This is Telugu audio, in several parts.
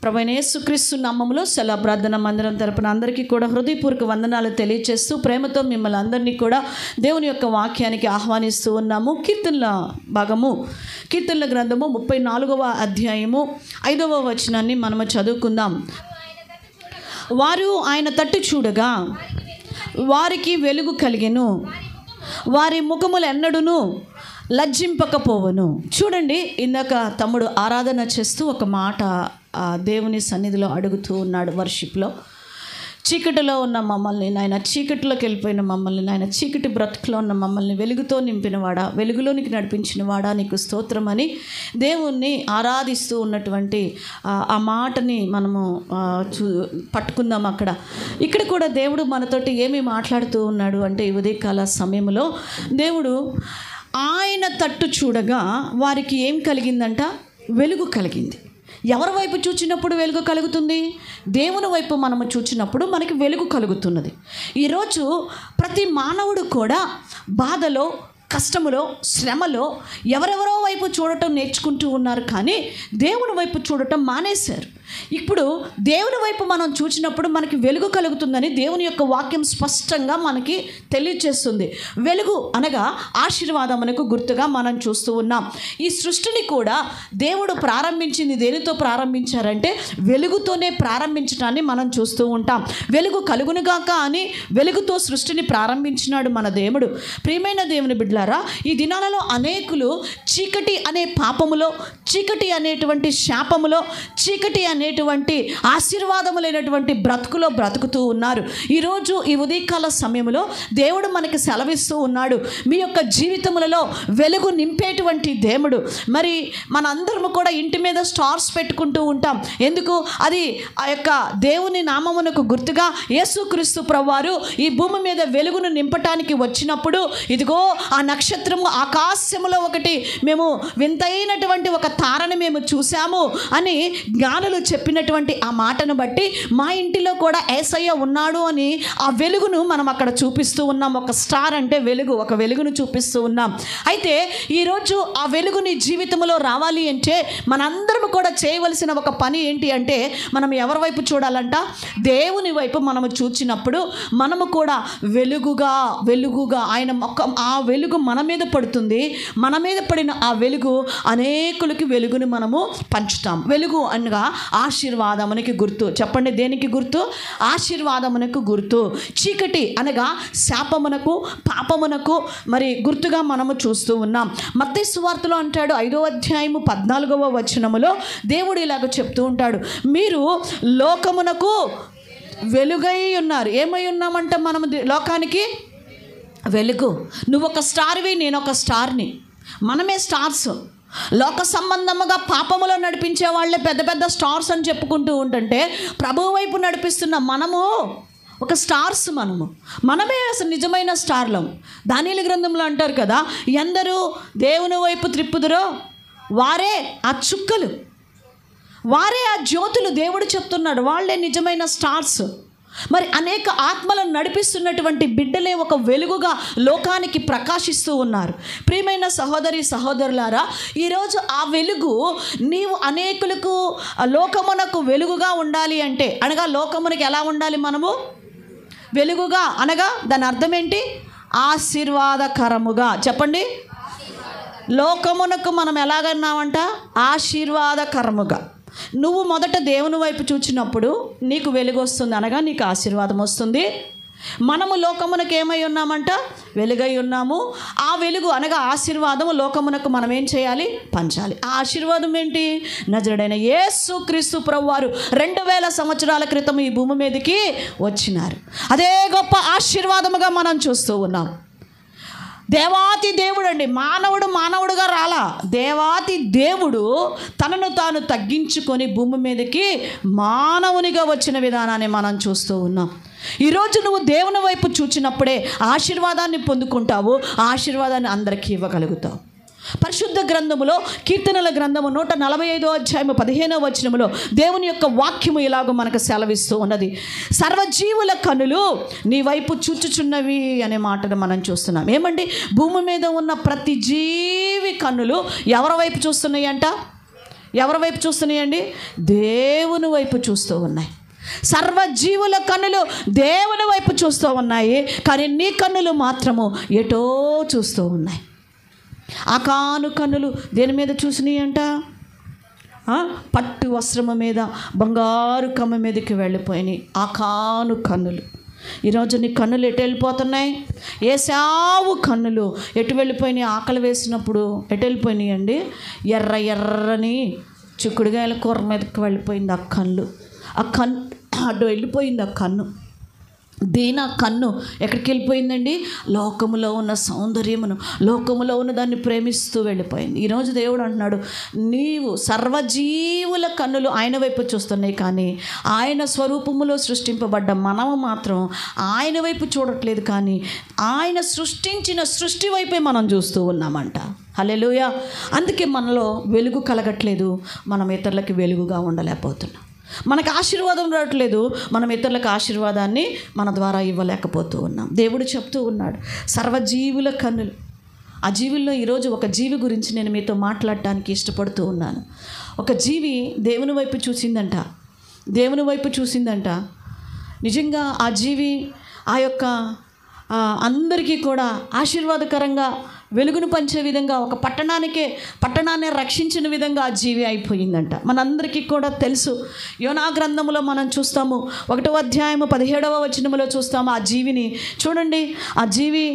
ప్రభువైన యేసుక్రీస్తు నామములో సెలవు ప్రార్థన మందిరం తరపున అందరికీ కూడా హృదయపూర్వక వందనాలు తెలియజేస్తూ ప్రేమతో మిమ్మల్ని అందరినీ కూడా దేవుని యొక్క వాక్యానికి ఆహ్వానిస్తూ ఉన్నాము. కీర్తనల గ్రంథము 34వ అధ్యాయము 5వ వచనాన్ని మనము చదువుకుందాం. వారు ఆయన తట్టు చూడగా వారికి వెలుగు కలిగెను, వారి ముఖములు ఎన్నడును లజ్జింపకపోవను. చూడండి, ఇందాక తమ్ముడు ఆరాధన చేస్తూ ఒక మాట దేవుని సన్నిధిలో అడుగుతూ ఉన్నాడు. వర్షిప్లో చీకటిలో ఉన్న మమ్మల్ని నాయన, చీకటిలోకి వెళ్ళిపోయిన మమ్మల్ని నాయన, చీకటి బ్రతుకులో ఉన్న మమ్మల్ని వెలుగుతో నింపినవాడా, వెలుగులోనికి నడిపించినవాడా నీకు స్తోత్రం అని దేవుణ్ణి ఆరాధిస్తూ ఉన్నటువంటి ఆ మాటని మనము పట్టుకుందాం. ఇక్కడ కూడా దేవుడు మనతోటి ఏమి మాట్లాడుతూ ఉన్నాడు అంటే, ఈ ఉదయకాల సమయంలో దేవుడు ఆయన తట్టు చూడగా వారికి ఏం కలిగిందంట? వెలుగు కలిగింది. ఎవరి వైపు చూచినప్పుడు వెలుగు కలుగుతుంది? దేవుని వైపు మనము చూచినప్పుడు మనకి వెలుగు కలుగుతున్నది. ఈరోజు ప్రతి మానవుడు కూడా బాధలో, కష్టములో, శ్రమలో ఎవరెవరో వైపు చూడటం నేర్చుకుంటూ ఉన్నారు, కానీ దేవుని వైపు చూడటం మానేశారు. ఇప్పుడు దేవుని వైపు మనం చూసినప్పుడు మనకి వెలుగు కలుగుతుందని దేవుని యొక్క వాక్యం స్పష్టంగా మనకి తెలియజేస్తుంది. వెలుగు అనగా ఆశీర్వాదమునకు గుర్తుగా మనం చూస్తూ ఉన్నాం. ఈ సృష్టిని కూడా దేవుడు ప్రారంభించింది దేనితో ప్రారంభించారంటే వెలుగుతోనే ప్రారంభించడాన్ని మనం చూస్తూ ఉంటాం. వెలుగు కలుగునుగాక అని వెలుగుతో సృష్టిని ప్రారంభించినాడు మన దేవుడు. ప్రియమైన దేవుని బిడ్డలారా, ఈ దినాలలో అనేకులు చీకటి అనే పాపములో, చీకటి అనేటువంటి శాపములో, చీకటి అనేటువంటి ఆశీర్వాదము లేనటువంటి బ్రతుకులో బ్రతుకుతూ ఉన్నారు. ఈరోజు ఈ ఉదయకాల సమయంలో దేవుడు మనకి సెలవిస్తూ ఉన్నాడు, మీ యొక్క జీవితములలో వెలుగు నింపేటువంటి దేవుడు. మరి మనందరము కూడా ఇంటి మీద స్టార్స్ పెట్టుకుంటూ ఉంటాం. ఎందుకు? అది ఆ యొక్క దేవుని నామమునకు గుర్తుగా యేసుక్రీస్తు ప్రభువారు ఈ భూమి మీద వెలుగును నింపటానికి వచ్చినప్పుడు ఇదిగో ఆ నక్షత్రము ఆకాశములో ఒకటి మేము వింతైనటువంటి ఒక తారని మేము చూసాము అని జ్ఞానులు చెప్పినటువంటి ఆ మాటను బట్టి మా ఇంటిలో కూడా యేసయ్య ఉన్నాడు అని ఆ వెలుగును మనం అక్కడ చూపిస్తూ ఉన్నాం. ఒక స్టార్ అంటే వెలుగు, ఒక వెలుగును చూపిస్తూ ఉన్నాం. అయితే ఈరోజు ఆ వెలుగు నీ జీవితంలో రావాలి అంటే మనందరం కూడా చేయవలసిన ఒక పని ఏంటి అంటే, మనం ఎవరి వైపు చూడాలంట? దేవుని వైపు మనము చూచినప్పుడు మనము కూడా వెలుగుగా ఆయన ఆ వెలుగు మన మీద పడుతుంది. మన మీద పడిన ఆ వెలుగు అనేకులకి వెలుగుని మనము పంచుతాం. వెలుగు అనగా ఆశీర్వాదమునకి గుర్తు. చెప్పండి, దేనికి గుర్తు? ఆశీర్వాదమునకు గుర్తు. చీకటి అనగా శాపమునకు, పాపమునకు మరి గుర్తుగా మనము చూస్తూ ఉన్నాం. మత్తయి సువార్తలో అంటాడు 5వ అధ్యాయము 14వ వచనములో దేవుడు ఇలాగ చెప్తూ ఉంటాడు, మీరు లోకమునకు వెలుగై ఉన్నారు. ఏమై ఉన్నామంట మనము? లోకానికి వెలుగు. నువ్వు ఒక స్టార్వి, నేను ఒక స్టార్ని, మనమే స్టార్స్. లోక సంబంధముగా పాపములో నడిపించే వాళ్ళే పెద్ద పెద్ద స్టార్స్ అని చెప్పుకుంటూ ఉంటుంటే, ప్రభువు వైపు నడిపిస్తున్న మనము ఒక స్టార్స్. మనమే అసలు నిజమైన స్టార్లం. దానియేలు గ్రంథంలో అంటారు కదా, ఎందరూ దేవుని వైపు త్రిప్పుదురో వారే ఆ చుక్కలు, వారే ఆ జ్యోతులు. దేవుడు చెప్తున్నాడు, వాళ్ళే నిజమైన స్టార్స్. మరి అనేక ఆత్మలను నడిపిస్తున్నటువంటి బిడ్డలే ఒక వెలుగుగా లోకానికి ప్రకాశిస్తూ ఉన్నారు. ప్రియమైన సహోదరి సహోదరులారా, ఈరోజు ఆ వెలుగు నీవు అనేకులకు లోకమునకు వెలుగుగా ఉండాలి అంటే, అనగా లోకమునకు ఎలా ఉండాలి మనము? వెలుగుగా అనగా దాని అర్థం ఏంటి? ఆశీర్వాదకరముగా. చెప్పండి, లోకమునకు మనం ఎలాగన్నామంట? ఆశీర్వాదకరముగా. నువ్వు మొదట దేవుని వైపు చూచినప్పుడు నీకు వెలుగు వస్తుంది, అనగా నీకు ఆశీర్వాదం వస్తుంది. మనము లోకమునకు ఏమై ఉన్నామంట? వెలుగై ఉన్నాము. ఆ వెలుగు అనగా ఆశీర్వాదము లోకమునకు మనం ఏం చేయాలి? పంచాలి. ఆ ఆశీర్వాదం ఏంటి? నజరుడైన యేసుక్రీస్తు ప్రభువారు 2000 సంవత్సరాల క్రితం ఈ భూమి మీదకి వచ్చినారు. అదే గొప్ప ఆశీర్వాదముగా మనం చూస్తూ ఉన్నాం. దేవాతి దేవుడు అండి, మానవుడుగా రాలా. దేవాతి దేవుడు తనను తాను తగ్గించుకొని భూమి మీదకి మానవునిగా వచ్చిన విధానాన్ని మనం చూస్తూ ఉన్నాం. ఈరోజు నువ్వు దేవుని వైపు చూచినప్పుడే ఆశీర్వాదాన్ని పొందుకుంటావు, ఆ ఆశీర్వాదాన్ని అందరికీ ఇవ్వగలుగుతావు. పరిశుద్ధ గ్రంథములో కీర్తనల గ్రంథము 145వ అధ్యాయము 15వ వచనములో దేవుని యొక్క వాక్యము ఇలాగ మనకు సెలవిస్తూ ఉన్నది, సర్వజీవుల కనులు నీ వైపు చూచుచున్నవి అనే మాటను మనం చూస్తున్నాం. ఏమండి? భూమి మీద ఉన్న ప్రతి జీవి కన్నులు ఎవరి వైపు చూస్తున్నాయి అంట? ఎవరి వైపు చూస్తున్నాయండి? దేవుని వైపు చూస్తూ ఉన్నాయి. సర్వజీవుల కన్నులు దేవుని వైపు చూస్తూ ఉన్నాయి, కానీ నీ కన్నులు మాత్రము ఎటో చూస్తూ ఉన్నాయి. ఆకాను కన్నులు దేని మీద చూసినాయి అంట? పట్టు వస్త్రము మీద, బంగారు కమ్మ మీదకి వెళ్ళిపోయినాయి ఆకాను కన్నులు. ఈరోజు నీ కన్నులు ఎటు వెళ్ళిపోతున్నాయి? ఏశావు కన్నులు ఎటు వెళ్ళిపోయినాయి? ఆకలి వేసినప్పుడు ఎటు వెళ్ళిపోయినాయి అండి? ఎర్రని చిక్కుడుగాయల కూర మీదకి వెళ్ళిపోయింది ఆ కన్ను. అటు వెళ్ళిపోయింది ఆ కన్ను. దీని కన్ను ఎక్కడికి వెళ్ళిపోయిందండి? లోకములో ఉన్న సౌందర్యమును, లోకములో ఉన్న దాన్ని ప్రేమిస్తూ వెళ్ళిపోయింది. ఈరోజు దేవుడు అంటున్నాడు, నీవు సర్వజీవుల కన్నులు ఆయన వైపు చూస్తున్నాయి, కానీ ఆయన స్వరూపములో సృష్టింపబడ్డ మనము మాత్రం ఆయన వైపు చూడట్లేదు, కానీ ఆయన సృష్టించిన సృష్టి వైపే మనం చూస్తూ ఉన్నామంట. హల్లెలూయా. అందుకే మనలో వెలుగు కలగట్లేదు, మనం ఇతరులకి వెలుగుగా ఉండలేకపోతున్నాం. మనకు ఆశీర్వాదం రావట్లేదు, మనం ఇతరులకు ఆశీర్వాదాన్ని మన ద్వారా ఇవ్వలేకపోతూ ఉన్నాం. దేవుడు చెప్తూ ఉన్నాడు, సర్వజీవుల కన్నులు. ఆ జీవుల్లో ఈరోజు ఒక జీవి గురించి నేను మీతో మాట్లాడటానికి ఇష్టపడుతూ ఉన్నాను. ఒక జీవి దేవుని వైపు చూసిందంట, దేవుని వైపు చూసిందంట. నిజంగా ఆ జీవి ఆ యొక్క అందరికీ కూడా ఆశీర్వాదకరంగా వెలుగును పంచే విధంగా, ఒక పట్టణాన్ని రక్షించిన విధంగా ఆ జీవి అయిపోయిందంట. మనందరికీ కూడా తెలుసు. యోనా గ్రంథంలో మనం చూస్తాము, 1వ అధ్యాయము 17వ వచనములో చూస్తాము. ఆ జీవిని చూడండి, ఆ జీవి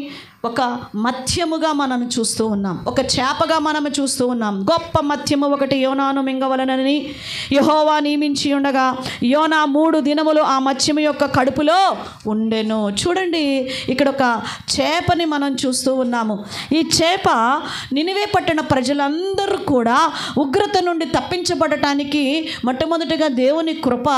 ఒక మత్స్యముగా మనం చూస్తూ ఉన్నాం, ఒక చేపగా మనం చూస్తూ ఉన్నాం. గొప్ప మత్స్యము ఒకటి యోనాను మింగవలనని యెహోవా నియమించి ఉండగా యోనా 3 దినములు ఆ మత్స్యము యొక్క కడుపులో ఉండెను. చూడండి, ఇక్కడ ఒక చేపని మనం చూస్తూ ఉన్నాము. ఈ చేప నినివే పట్టణ ప్రజలందరూ కూడా ఉగ్రత నుండి తప్పించబడటానికి మొట్టమొదటిగా దేవుని కృప,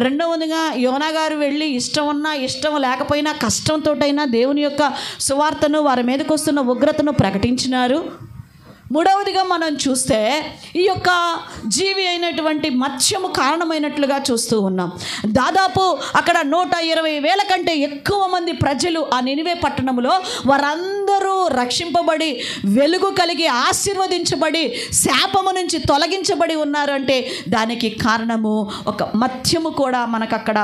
రెండవదిగా యోనా గారు వెళ్ళి ఇష్టం ఉన్నా ఇష్టం లేకపోయినా కష్టంతోటైనా దేవుని యొక్క సువార్త వారి మీదకి వస్తున్న ఉగ్రతను ప్రకటించినారు. మూడవదిగా మనం చూస్తే ఈ యొక్క జీవి అయినటువంటి మత్స్యము కారణమైనట్లుగా చూస్తూ ఉన్నాం. దాదాపు అక్కడ 120,000 కంటే ఎక్కువ మంది ప్రజలు ఆ నినివే పట్టణంలో వారందరూ రక్షింపబడి, వెలుగు కలిగి, ఆశీర్వదించబడి, శాపము నుంచి తొలగించబడి ఉన్నారంటే దానికి కారణము ఒక మత్స్యము కూడా మనకు అక్కడ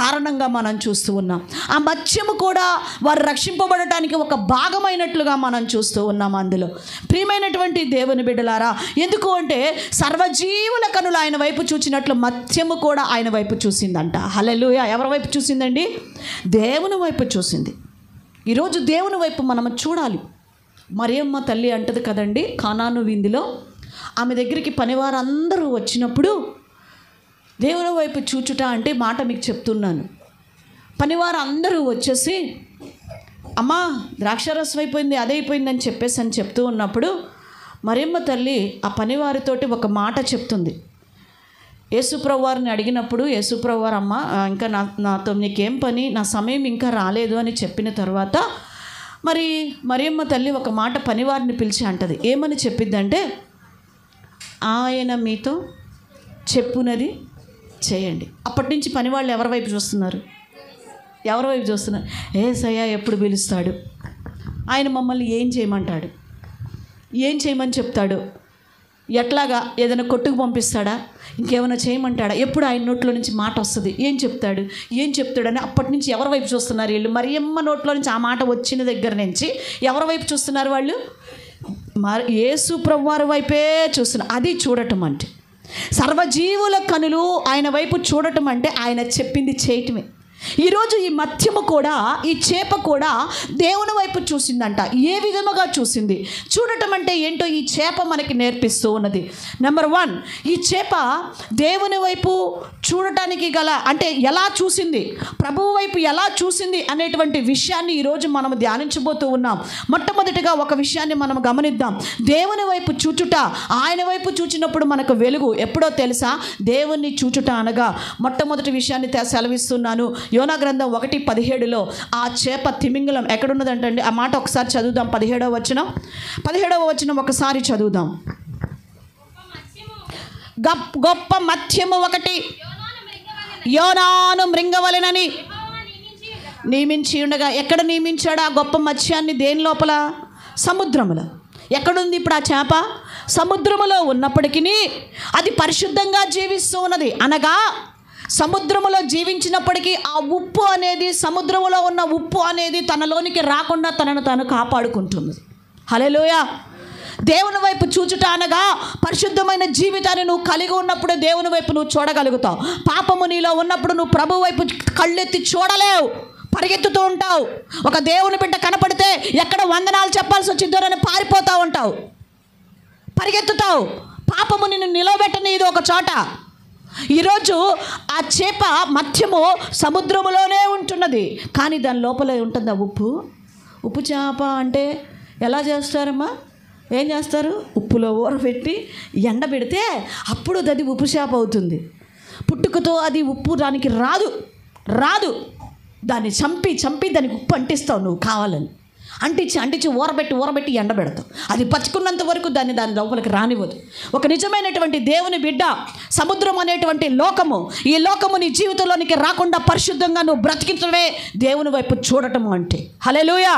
కారణంగా మనం చూస్తూ ఉన్నాం. ఆ మత్స్యము కూడా వారు రక్షింపబడటానికి ఒక భాగమైనట్లుగా మనం చూస్తూ ఉన్నాం. అందులో ప్రియమైనటువంటి దేవుని బిడ్డలారా, ఎందుకు అంటే సర్వజీవుల కనులు ఆయన వైపు చూచినట్లు మత్స్యము కూడా ఆయన వైపు చూసిందంట. హల్లెలూయా. ఎవరి వైపు చూసిందండి? దేవుని వైపు చూసింది. ఈరోజు దేవుని వైపు మనం చూడాలి. మరియమ్మ తల్లి అంటది కదండి, కానాను విందులో ఆమె దగ్గరికి పనివారందరూ వచ్చినప్పుడు దేవుని వైపు చూచుట అంటే మాట మీకు చెప్తున్నాను. పనివారు అందరూ వచ్చేసి, అమ్మా ద్రాక్షారసం అయిపోయింది, అదైపోయిందని అని చెప్తూ ఉన్నప్పుడు మరియమ్మ తల్లి ఆ పనివారితోటి ఒక మాట చెప్తుంది. యేసుప్రభు వారిని అడిగినప్పుడు యేసుప్రభు వారు, అమ్మ ఇంకా నాతో నీకేం పని, నా సమయం ఇంకా రాలేదు అని చెప్పిన తర్వాత మరి మరియమ్మ తల్లి ఒక మాట పనివారిని పిలిచి అంటది. ఏమని చెప్పిద్దంటే, ఆయన మీతో చెప్పునది చేయండి. అప్పటి నుంచి పనివాళ్ళు ఎవరి వైపు చూస్తున్నారు? ఎవరి వైపు చూస్తున్నారు? యేసయ్య ఎప్పుడు పిలుస్తాడు, ఆయన మమ్మల్ని ఏం చేయమంటాడు, ఏం చేయమని చెప్తాడు, ఎట్లాగా ఏదైనా కొట్టుకు పంపిస్తాడా, ఇంకేమైనా చేయమంటాడా, ఎప్పుడు ఆయన నోట్లో నుంచి మాట వస్తుంది, ఏం చెప్తాడని అప్పటి నుంచి ఎవరి వైపు చూస్తున్నారు వీళ్ళు? మరియమ్మ నోట్లో నుంచి ఆ మాట వచ్చిన దగ్గర నుంచి ఎవరి వైపు చూస్తున్నారు వాళ్ళు? యేసు ప్రభువారి వైపే చూస్తున్నారు. అది చూడటం అంటే, సర్వజీవుల కనులు ఆయన వైపు చూడటం అంటే ఆయన చెప్పింది చేయటమే. ఈరోజు ఈ మత్స్యము కూడా, ఈ చేప కూడా దేవుని వైపు చూసిందంట. ఏ విధముగా చూసింది? చూడటం అంటే ఏంటో ఈ చేప మనకి నేర్పిస్తూ ఉన్నది. నెంబర్ 1, ఈ చేప దేవుని వైపు చూడటానికి గల అంటే ఎలా చూసింది, ప్రభువు వైపు ఎలా చూసింది అనేటువంటి విషయాన్ని ఈరోజు మనం ధ్యానించబోతూ ఉన్నాం. మొట్టమొదటిగా ఒక విషయాన్ని మనం గమనిద్దాం. దేవుని వైపు చూచుట, ఆయన వైపు చూచినప్పుడు మనకు వెలుగు ఎప్పుడో తెలుసా? దేవుణ్ణి చూచుట అనగా మొట్టమొదటి విషయాన్ని సెలవిస్తున్నాను. యోనా గ్రంథం 1:17లో ఆ చేప తిమింగలం ఎక్కడున్నదంటండి? ఆ మాట ఒకసారి చదువుదాం. 17వ వచనం ఒకసారి చదువుదాం. గొప్ప మత్స్యము ఒకటి యోనాను మృంగవలెనని నియమించి ఉండగా. ఎక్కడ నియమించాడు ఆ గొప్ప మత్స్యాన్ని? దేని లోపల? సముద్రములో. ఎక్కడుంది ఇప్పుడు ఆ చేప? సముద్రములో ఉన్నప్పటికీ అది పరిశుద్ధంగా జీవిస్తూ ఉన్నది. అనగా సముద్రములో జీవించినప్పటికీ ఆ ఉప్పు అనేది, సముద్రములో ఉన్న ఉప్పు అనేది తనలోనికి రాకుండా తనను తాను కాపాడుకుంటుంది. హల్లెలూయా. దేవుని వైపు చూచుట అనగా పరిశుద్ధమైన జీవితాన్ని నువ్వు కలిగి ఉన్నప్పుడు దేవుని వైపు నువ్వు చూడగలుగుతావు. పాపము నీలో ఉన్నప్పుడు నువ్వు ప్రభు వైపు కళ్ళెత్తి చూడలేవు, పరిగెత్తుతూ ఉంటావు. ఒక దేవుని బిడ్డ కనపడితే ఎక్కడ వందనాలు చెప్పాల్సి వచ్చిందోనని పారిపోతూ ఉంటావు, పరిగెత్తుతావు. పాపము నిన్ను నిలవబెట్టనీదు ఒక చోట. ఈరోజు ఆ చేప మత్స్యము సముద్రములోనే ఉంటున్నది, కానీ దాని లోపలే ఉంటుందా ఉప్పు? ఉప్పు చేప అంటే ఎలా చేస్తారమ్మా? ఏం చేస్తారు? ఉప్పులో ఊరబెట్టి ఎండబెడితే అప్పుడు అది ఉప్పు చేప అవుతుంది. పుట్టుకతో అది ఉప్పు దానికి రాదు. దాన్ని చంపి దానికి ఉప్పు అంటిస్తావు నువ్వు కావాలని. అంటించి ఊరబెట్టి ఎండబెడతావు. అది పచ్చుకున్నంత వరకు దాని లోపలికి రానివ్వదు. ఒక నిజమైనటువంటి దేవుని బిడ్డ సముద్రం అనేటువంటి లోకము, ఈ లోకము నీ జీవితంలోనికి రాకుండా పరిశుద్ధంగా నువ్వు బ్రతికించడమే దేవుని వైపు చూడటము అంటే. హల్లెలూయా.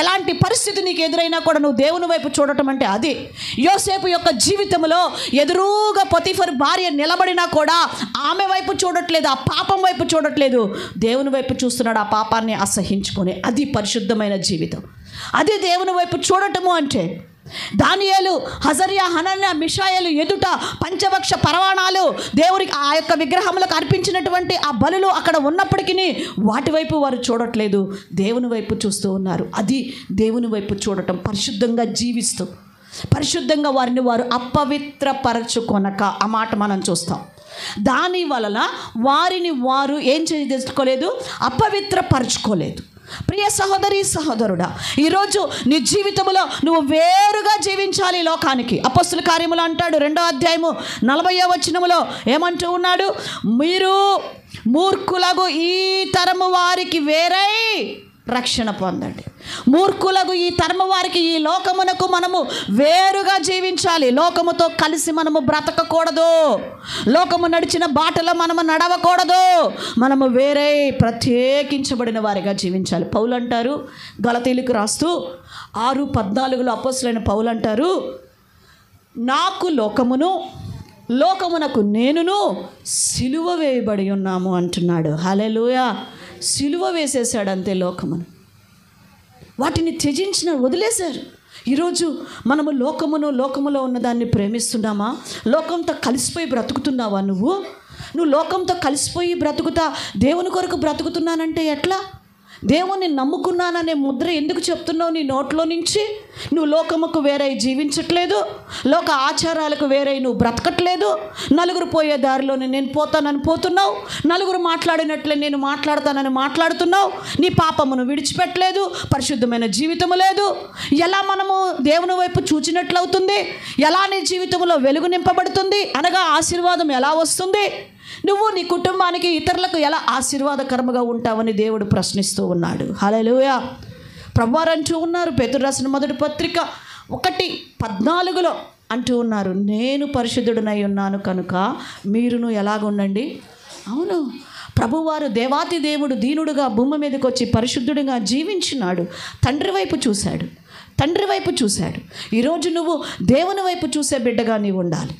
ఎలాంటి పరిస్థితి నీకు ఎదురైనా కూడా నువ్వు దేవుని వైపు చూడటం అంటే అది. యోసేపు యొక్క జీవితంలో ఎదురుగా పొతిఫర్ భార్య నిలబడినా కూడా ఆమె వైపు చూడట్లేదు, ఆ పాపం వైపు చూడట్లేదు, దేవుని వైపు చూస్తున్నాడు, ఆ పాపాన్ని అసహించుకొని. అది పరిశుద్ధమైన జీవితం, అది దేవుని వైపు చూడటము అంటే. దానియేలు, హజర్యా, హనన్యా, మిషాయేలు ఎదుట పంచభక్ష పరవాణాలు దేవునికి ఆ యొక్క విగ్రహములకు అర్పించినటువంటి ఆ బలులు అక్కడ ఉన్నప్పటికీ వాటి వైపు వారు చూడట్లేదు, దేవుని వైపు చూస్తూ ఉన్నారు. అది దేవుని వైపు చూడటం. పరిశుద్ధంగా జీవిస్తూ పరిశుద్ధంగా వారిని వారు అపవిత్రపరచుకొనక, ఆ మాట మనం చూస్తాం. దాని వలన వారిని వారు ఏం చేసుకోలేదు? అపవిత్రపరచుకోలేదు. ప్రియ సహోదరి సహోదరుడా, ఈరోజు నీ జీవితంలో నువ్వు వేరుగా జీవించాలి లోకానికి. అపొస్తలుల కార్యములు అంటాడు 2వ అధ్యాయము 40వ వచనములో ఏమంటూ ఉన్నాడు? మీరు మూర్ఖులకు ఈ తరము వారికి వేరై రక్షణ పొందండి. మూర్ఖులకు ఈ తరము వారికి, ఈ లోకమునకు మనము వేరుగా జీవించాలి. లోకముతో కలిసి మనము బ్రతకకూడదు, లోకము నడిచిన బాటలో మనము నడవకూడదు. మనము వేరే ప్రత్యేకించబడిన వారిగా జీవించాలి. పౌలు అంటారు గలతీయులకు రాస్తూ 6:14 అపొస్తలుడైన పౌలు అంటారు, నాకు లోకమునకు నేనును సిలువ వేయబడి ఉన్నాము అంటున్నాడు. హల్లెలూయా. సిలువ వేసేసాడు అంతే లోకమును. వాటిని త్యజించిన వదిలేశారు. ఈరోజు మనము లోకములో ఉన్నదాన్ని ప్రేమిస్తున్నామా? లోకంతో కలిసిపోయి బ్రతుకుతున్నావా? నువ్వు లోకంతో కలిసిపోయి బ్రతుకుతా దేవుని కొరకు బ్రతుకుతున్నానంటే ఎట్లా? దేవుణ్ణి నమ్ముకున్నాననే ముద్ర ఎందుకు చెప్తున్నావు నీ నోట్లో నుంచి? నువ్వు లోకముకు వేరే జీవించట్లేదు, లోక ఆచారాలకు వేరే నువ్వు బ్రతకట్లేదు. నలుగురు పోయే దారిలోనే నేను పోతానని పోతున్నావు, నలుగురు మాట్లాడినట్లే నేను మాట్లాడతానని మాట్లాడుతున్నావు. నీ పాపమును విడిచిపెట్టలేదు, పరిశుద్ధమైన జీవితము లేదు. ఎలా మనము దేవుని వైపు చూచినట్లవుతుంది? ఎలా నీ జీవితంలో వెలుగు నింపబడుతుంది? అనగా ఆశీర్వాదం ఎలా వస్తుంది? నువ్వు నీ కుటుంబానికి, ఇతరులకు ఎలా ఆశీర్వాదకరముగా ఉంటావని దేవుడు ప్రశ్నిస్తూ ఉన్నాడు. హల్లెలూయా. ప్రభువారు అంటూ ఉన్నారు, పేతురు రాసిన మొదటి పత్రిక 1:14 అంటూ ఉన్నారు, నేను పరిశుద్ధుడనై ఉన్నాను కనుక మీరును ఎలాగుండండి. అవును, ప్రభువారు దేవాతి దేవుడు దీనుడుగా భూమి మీదకి వచ్చి పరిశుద్ధుడిగా జీవించినాడు. తండ్రి వైపు చూశాడు. ఈరోజు నువ్వు దేవుని వైపు చూసే బిడ్డగా నీవు ఉండాలి.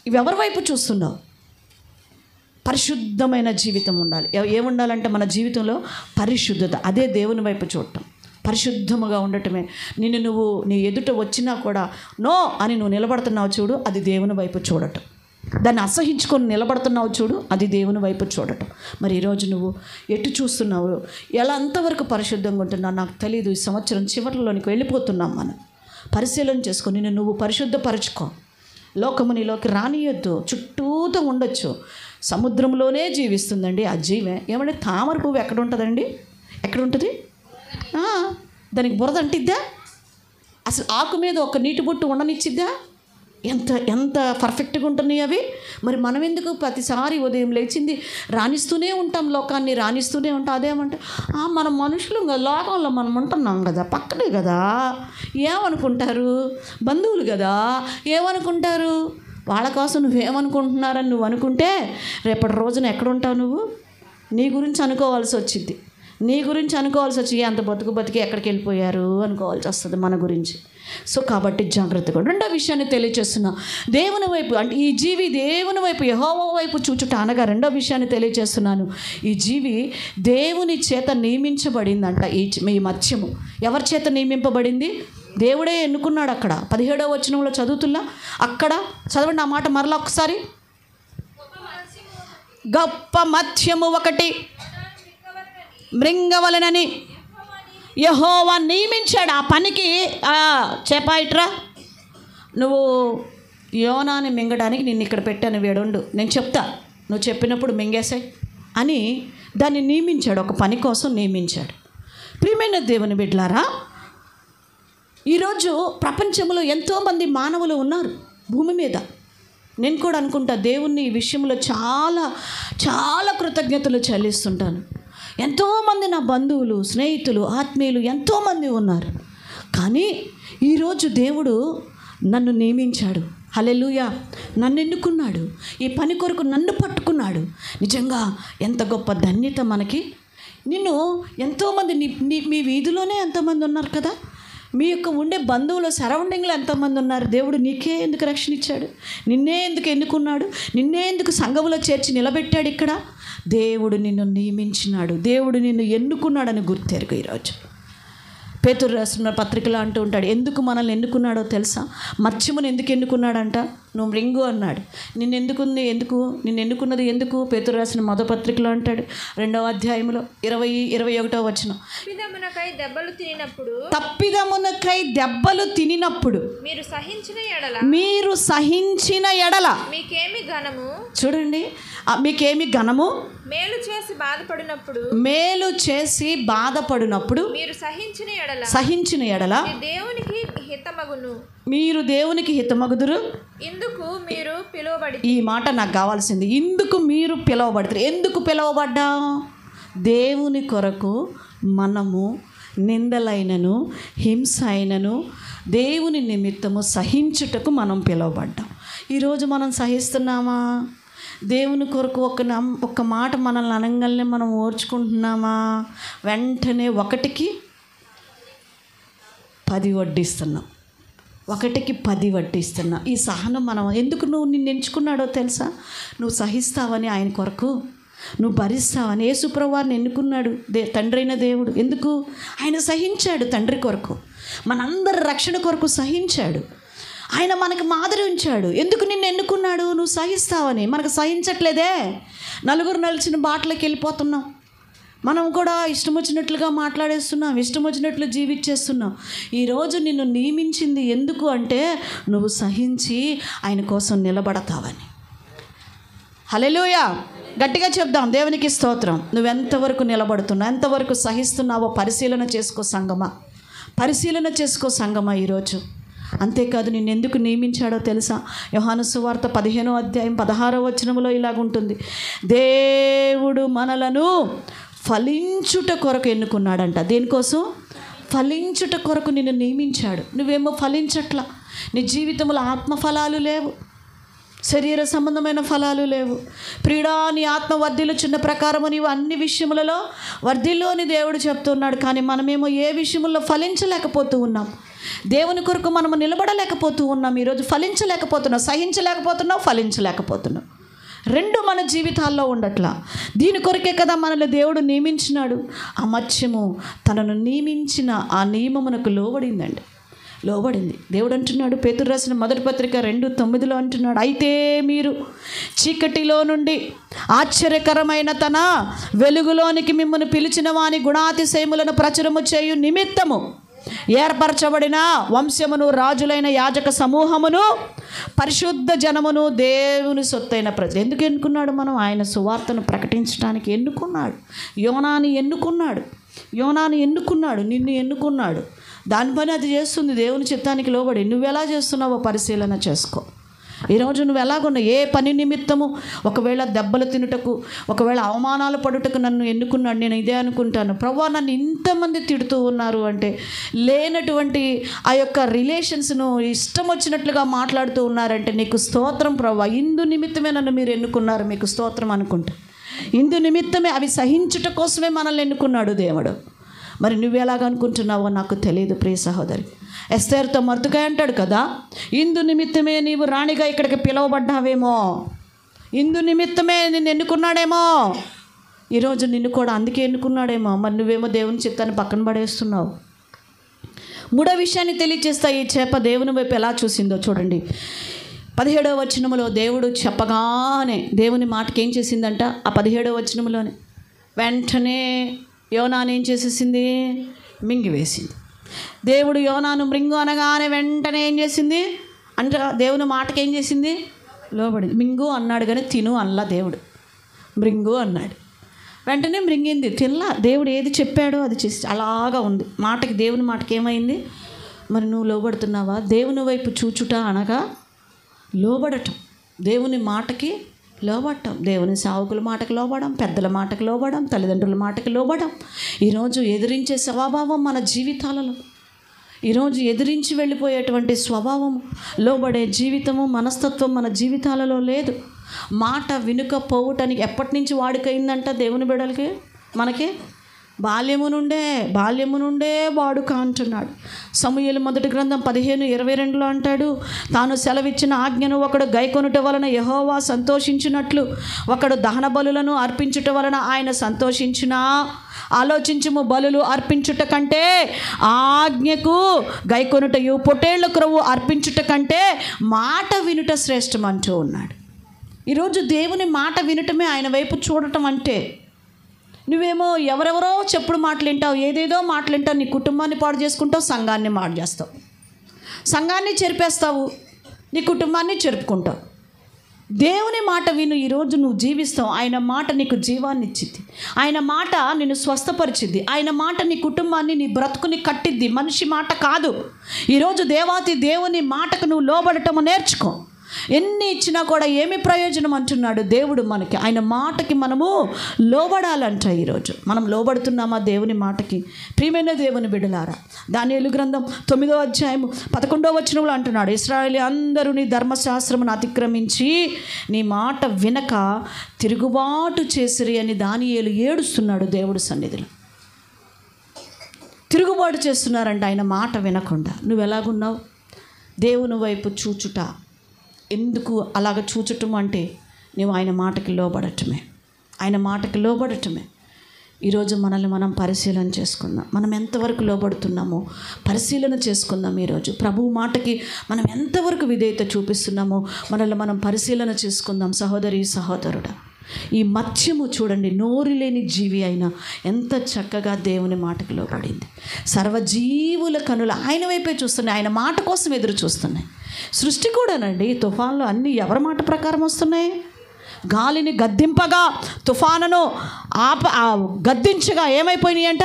ఇవి ఎవరి వైపు చూస్తున్నావు? పరిశుద్ధమైన జీవితం ఉండాలి. ఏముండాలంటే మన జీవితంలో పరిశుద్ధత. అదే దేవుని వైపు చూడటం, పరిశుద్ధముగా ఉండటమే. నువ్వు నీ ఎదుట వచ్చినా కూడా నో అని నువ్వు నిలబడుతున్నావు చూడు, అది దేవుని వైపు చూడటం. దాన్ని అసహించుకొని నిలబడుతున్నావు చూడు, అది దేవుని వైపు చూడటం. మరి ఈరోజు నువ్వు ఎటు చూస్తున్నావు? ఎలా అంతవరకు పరిశుద్ధంగా ఉంటున్నావు నాకు తెలియదు. ఈ సంవత్సరం చివరిలోనికి వెళ్ళిపోతున్నాం. మనం పరిశీలన చేసుకొని నువ్వు పరిశుద్ధపరచుకో. లోకము నీలోకి రానియొద్దు. చుట్టూతో ఉండొచ్చు. సముద్రంలోనే జీవిస్తుందండి ఆ జీవే. ఏమంటే తామర పువ్వు ఎక్కడ ఉంటుందండి? ఎక్కడ ఉంటుంది? దానికి బురద అంటిద్దా? అసలు ఆకు మీద ఒక నీటి బొట్టు ఉండనిచ్చిద్దా? ఎంత పర్ఫెక్ట్గా ఉంటున్నాయి అవి. మరి మనం ఎందుకు ప్రతిసారి ఉదయం లేచింది రాణిస్తూనే ఉంటాం, లోకాన్ని రాణిస్తూనే ఉంటాం. అదేమంటే మనం మనుషులు లోకంలో మనం ఉంటున్నాం కదా, పక్కనే కదా, ఏమనుకుంటారు బంధువులు కదా, ఏమనుకుంటారు వాళ్ళ కోసం నువ్వేమనుకుంటున్నారని నువ్వు అనుకుంటే రేపటి రోజున ఎక్కడ ఉంటావు? నువ్వు నీ గురించి అనుకోవాల్సి వచ్చింది. నీ గురించి అనుకోవాల్సి వచ్చి అంత బతికి ఎక్కడికి వెళ్ళిపోయారు అనుకోవాల్సి వస్తుంది మన గురించి. సో కాబట్టి జాగ్రత్తగా. రెండో విషయాన్ని తెలియచేస్తున్నా, దేవుని వైపు అంటే ఈ జీవి దేవుని వైపు యెహోవా వైపు చూచుట అనగా రెండో విషయాన్ని తెలియచేస్తున్నాను. ఈ జీవి దేవుని చేత నియమించబడిందంట. ఈ మత్స్యము ఎవరి చేత నియమింపబడింది? దేవుడే ఎన్నుకున్నాడు. అక్కడ 17వ వచనంలో చదువుతున్నా, అక్కడ చదవండి ఆ మాట మరలా ఒకసారి. గొప్ప మత్స్యము ఒకటి మృంగవలెనని యెహోవా నియమించాడు. ఆ పనికి చేపాయిట్రా, నువ్వు యోనాని మింగడానికి నిన్ను ఇక్కడ పెట్టాను, వేడుండు, నేను చెప్తా, నువ్వు చెప్పినప్పుడు మింగేసాయి అని దాన్ని నియమించాడు. ఒక పని కోసం నియమించాడు. ప్రియమైన దేవుని బిడ్డలారా, ఈరోజు ప్రపంచంలో ఎంతోమంది మానవులు ఉన్నారు భూమి మీద. నేను కూడా అనుకుంటా దేవుణ్ణి ఈ విషయంలో చాలా చాలా కృతజ్ఞతలు చెల్లిస్తుంటాను. ఎంతోమంది నా బంధువులు, స్నేహితులు, ఆత్మీయులు ఎంతోమంది ఉన్నారు. కానీ ఈరోజు దేవుడు నన్ను నియమించాడు. హల్లెలూయా. నన్ను ఎన్నుకున్నాడు. ఈ పని కొరకు నన్ను పట్టుకున్నాడు. నిజంగా ఎంత గొప్ప ధన్యత మనకి. నిన్ను ఎంతోమంది మీ వీధిలోనే ఎంతోమంది ఉన్నారు కదా, మీ యొక్క ఉండే బంధువులు సరౌండింగ్లో ఎంతోమంది ఉన్నారు. దేవుడు నీకే ఎందుకు రక్షణ ఇచ్చాడు? నిన్నే ఎందుకు ఎన్నుకున్నాడు? నిన్నే ఎందుకు సంఘములో చేర్చి నిలబెట్టాడు? ఇక్కడ దేవుడు నిన్ను నియమించినాడు, దేవుడు నిన్ను ఎన్నుకున్నాడని గుర్తెరుగు. ఈరోజు పేతురు రాసిన పత్రికలో అంటూ ఉంటాడు, ఎందుకు మనల్ని ఎన్నుకున్నాడో తెలుసా? మత్స్యమును ఎందుకు ఎన్నుకున్నాడంట? నువ్వు మృంగు అన్నాడు. నిన్ను ఎన్నుకున్నది ఎందుకు? పేతురు రాసిన మొదటి పత్రికలో అంటాడు 2వ అధ్యాయంలో 21వ వచనం, తప్పిదమునకై దెబ్బలు తినినప్పుడు మీరు సహించిన ఎడల మీకేమి ఘనము. చూడండి, మీకేమి ఘనము? మేలు చేసి బాధపడినప్పుడు మీరు సహించిన ఎడల మీరు దేవునికి హితమగుదురు. ఇందుకు మీరు పిలువబడి, ఈ మాట నాకు కావాల్సింది. ఇందుకు మీరు పిలువబడతారు. ఎందుకు పిలువబడ్డా? దేవుని కొరకు మనము నిందలైనను హింస అయినను దేవుని నిమిత్తము సహించుటకు మనం పిలువబడ్డాం. ఈరోజు మనం సహిస్తున్నామా? దేవుని కొరకు ఒక్క మాట మనల్ని అనగానే మనం ఓర్చుకుంటున్నామా? వెంటనే 1కి 10 వడ్డిస్తున్నాం. 1కి 10 వడ్డిస్తున్నాం. ఈ సహనం మనం ఎందుకు నిన్ను ఎంచుకున్నాడో తెలుసా? నువ్వు సహిస్తావని, ఆయన కొరకు నువ్వు భరిస్తావని. యేసుప్రభువారిని ఎన్నుకున్నాడు తండ్రి అయిన దేవుడు. ఎందుకు? ఆయన సహించాడు తండ్రి కొరకు, మనందరి రక్షణ కొరకు సహించాడు. ఆయన మనకు మాదిరి ఉంచాడు. ఎందుకు నిన్ను ఎన్నుకున్నాడు? నువ్వు సహిస్తావని. మనకు సహించట్లేదే, నలుగురు నలిచిన బాటలోకి వెళ్ళిపోతున్నాం. మనం కూడా ఇష్టం వచ్చినట్లుగా మాట్లాడేస్తున్నాం, ఇష్టం వచ్చినట్లు జీవించేస్తున్నాం. ఈరోజు నిన్ను నియమించింది ఎందుకు అంటే నువ్వు సహించి ఆయన కోసం నిలబడతావని. హల్లెలూయా. గట్టిగా చెప్దాం, దేవునికి స్తోత్రం. నువ్వెంతవరకు నిలబడుతున్నావు, ఎంతవరకు సహిస్తున్నావో పరిశీలన చేసుకో సంగమా, పరిశీలన చేసుకో సంగమా ఈరోజు. అంతేకాదు నిన్ను ఎందుకు నియమించాడో తెలుసా? యోహాను సువార్త 15వ అధ్యాయం 16వ వచనంలో ఇలాగుంటుంది, దేవుడు మనలను ఫలించుట కొరకు ఎన్నుకున్నాడంట. దేనికోసం? ఫలించుట కొరకు నిన్ను నియమించాడు. నువ్వేమో ఫలించట్లా. నీ జీవితంలో ఆత్మఫలాలు లేవు, శరీర సంబంధమైన ఫలాలు లేవు. ప్రియుడా, నీ ఆత్మ వర్ధిల్లుచున్న ప్రకారము నీవు అన్ని విషయములలో వర్ధిల్లు అని దేవుడు చెప్తున్నాడు. కానీ మనమేమో ఏ విషయంలో ఫలించలేకపోతూ ఉన్నాం. దేవుని కొరకు మనము నిలబడలేకపోతూ ఉన్నాం. ఈరోజు ఫలించలేకపోతున్నాం, సహించలేకపోతున్నాం, ఫలించలేకపోతున్నాం. 2 మన జీవితాల్లో ఉండట్లా. దీని కొరకే కదా మనల్ని దేవుడు నియమించినాడు. ఆ మత్స్యము తనను నియమించిన ఆ నియమమునకు లోబడిందండి, లోబడింది. దేవుడు అంటున్నాడు, పేతురు రాసిన మొదటి పత్రిక 2:9 అంటున్నాడు, అయితే మీరు చీకటిలో నుండి ఆశ్చర్యకరమైన తన వెలుగులోనికి మిమ్మల్ని పిలిచిన వాని గుణాతిశయములను ప్రచురము చేయు నిమిత్తము ఏర్పరచబడిన వంశమును, రాజులైన యాజక సమూహమును, పరిశుద్ధ జనమును, దేవుని సొత్తైన ప్రజలు. ఎందుకు ఎన్నుకున్నాడు? మనం ఆయన సువార్తను ప్రకటించడానికి ఎన్నుకున్నాడు. యోనాని ఎన్నుకున్నాడు, నిన్ను ఎన్నుకున్నాడు. దాని పని అది చేస్తుంది, దేవుని చిత్తానికి లోబడి. నువ్వెలా చేస్తున్నావో పరిశీలన చేసుకో. ఈరోజు నువ్వు ఎలాగున్నా, ఏ పని నిమిత్తము, ఒకవేళ దెబ్బలు తినుటకు, ఒకవేళ అవమానాలు పడుటకు నన్ను ఎన్నుకున్నాడు. నేను ఇదే అనుకుంటాను, ప్రభువా నన్ను ఇంతమంది తిడుతూ ఉన్నారు అంటే లేనటువంటి ఆ యొక్క రిలేషన్స్ను ఇష్టం వచ్చినట్లుగా మాట్లాడుతూ ఉన్నారంటే నీకు స్తోత్రం ప్రభువా, ఇందు నిమిత్తమే నన్ను మీరు ఎన్నుకున్నారు, మీకు స్తోత్రం అనుకుంటా. ఇందు నిమిత్తమే, అవి సహించుట కోసమే మనల్ని ఎన్నుకున్నాడు దేవుడు. మరి నువ్వెలాగనుకుంటున్నావో నాకు తెలియదు ప్రియ సహోదరి. ఎస్తేరుతో మర్దుకాయ అంటాడు కదా, ఇందు నిమిత్తమే నీవు రాణిగా ఇక్కడికి పిలువబడ్డావేమో, ఇందు నిమిత్తమే నిన్ను ఎన్నుకున్నాడేమో, ఈరోజు నిన్ను కూడా అందుకే ఎన్నుకున్నాడేమో. మరి నువ్వేమో దేవుని చిత్తాన్ని పక్కన పడేస్తున్నావు. మూడో విషయాన్ని తెలియజేస్తా. ఈ చేప దేవుని వైపు ఎలా చూసిందో చూడండి. 17వ వచనములో దేవుడు చెప్పగానే దేవుని మాటకి ఏం చేసిందంట? ఆ 17వ వచనములోనే వెంటనే యోనాను ఏం చేసేసింది? మింగివేసింది. దేవుడు యోనాను మృంగు అనగానే వెంటనే ఏం చేసింది అంటే దేవుని మాటకి ఏం చేసింది? లోబడింది. మింగు అన్నాడు కానీ తిను అనలా దేవుడు, మృంగు అన్నాడు. వెంటనే మృంగింది, తినలా. దేవుడు ఏది చెప్పాడో అది చేసి అలాగా ఉంది. మాటకి, దేవుని మాటకి ఏమైంది? మరి నువ్వు లోబడుతున్నావా? దేవుని వైపు చూచుట అనగా లోబడటం, దేవుని మాటకి లోబడటం, దేవుని సేవకుల మాటకి లోబడడం, పెద్దల మాటకి లోబడడం, తల్లిదండ్రుల మాటకి లోబడడం. ఈరోజు ఎదిరించే స్వభావం మన జీవితాలలో, ఈరోజు ఎదిరించి వెళ్ళిపోయేటువంటి స్వభావం, లోబడే జీవితము, మనస్తత్వం మన జీవితాలలో లేదు. మాట వినుకపోవటానికి ఎప్పటి నుంచి వాడుకైందంట దేవుని బిడ్డలకి? మనకి బాల్యము నుండే వాడుక అంటున్నాడు. సమూయేలు మొదటి గ్రంథం 15:22 అంటాడు, తాను సెలవిచ్చిన ఆజ్ఞను ఒకడు గైకొనుట వలన యెహోవా సంతోషించినట్లు ఒకడు దహన బలులను అర్పించుట వలన ఆయన సంతోషించునా? ఆలోచించుము, బలులు అర్పించుట కంటే ఆజ్ఞకు గైకొనుటయు, పొట్టేళ్ల క్రొవ్వు అర్పించుట కంటే మాట వినుట శ్రేష్టం అంటూ ఉన్నాడు. ఈరోజు దేవుని మాట వినటమే ఆయన వైపు చూడటం అంటే. నువ్వేమో ఎవరెవరో చెప్పుడు మాటలు వింటావు, ఏదేదో మాటలు వింటావు, నీ కుటుంబాన్ని పాడు చేసుకుంటావు, సంఘాన్ని మాడు చేస్తావు, సంఘాన్ని చెరిపేస్తావు, నీ కుటుంబాన్ని చెరుపుకుంటావు. దేవుని మాట విను, ఈరోజు నువ్వు జీవిస్తావు. ఆయన మాట నీకు జీవాన్ని ఇచ్చిద్ది, ఆయన మాట నిన్ను స్వస్థపరిచిద్ది, ఆయన మాట నీ కుటుంబాన్ని, నీ బ్రతుకుని కట్టిద్ది. మనిషి మాట కాదు. ఈరోజు దేవాతి దేవుని మాటకు నువ్వు లోబడటము నేర్చుకో. ఎన్ని ఇచ్చినా కూడా ఏమి ప్రయోజనం అంటున్నాడు దేవుడు మనకి. ఆయన మాటకి మనము లోబడాలంట. ఈరోజు మనం లోబడుతున్నామా దేవుని మాటకి? ప్రియమైన దేవుని బిడ్డలారా, దానియేలు గ్రంథం 9వ అధ్యాయము 11వ వచనంలో అంటున్నాడు, ఇశ్రాయేలు అందరూ నీ ధర్మశాస్త్రమును అతిక్రమించి నీ మాట వినక తిరుగుబాటు చేసిరి అని దానియేలు ఏడుస్తున్నాడు దేవుడి సన్నిధిలో. తిరుగుబాటు చేస్తున్నారంట ఆయన మాట వినకుండా. నువ్వు ఎలాగున్నావు? దేవుని వైపు చూచుట. ఎందుకు అలాగ చూచటం అంటే నువ్వు ఆయన మాటకి లోబడటమే, ఆయన మాటకి లోబడటమే. ఈరోజు మనల్ని మనం పరిశీలన చేసుకుందాం. మనం ఎంతవరకు లోబడుతున్నామో పరిశీలన చేసుకుందాం. ఈరోజు ప్రభువు మాటకి మనం ఎంతవరకు విధేయత చూపిస్తున్నామో మనల్ని మనం పరిశీలన చేసుకుందాం. సహోదరి సహోదరుడా, ఈ మత్స్యము చూడండి, నోరు లేని జీవి అయినా ఎంత చక్కగా దేవుని మాటకి లోబడింది. సర్వజీవుల కనులు ఆయన వైపే చూస్తున్నాయి, ఆయన మాట కోసం ఎదురు చూస్తున్నాయి. సృష్టి కూడానండి, తుఫాన్లు అన్నీ ఎవరి మాట ప్రకారం వస్తున్నాయి? గాలిని గద్దింపగా, తుఫానును గద్దించగా ఏమైపోయినాయి అంట?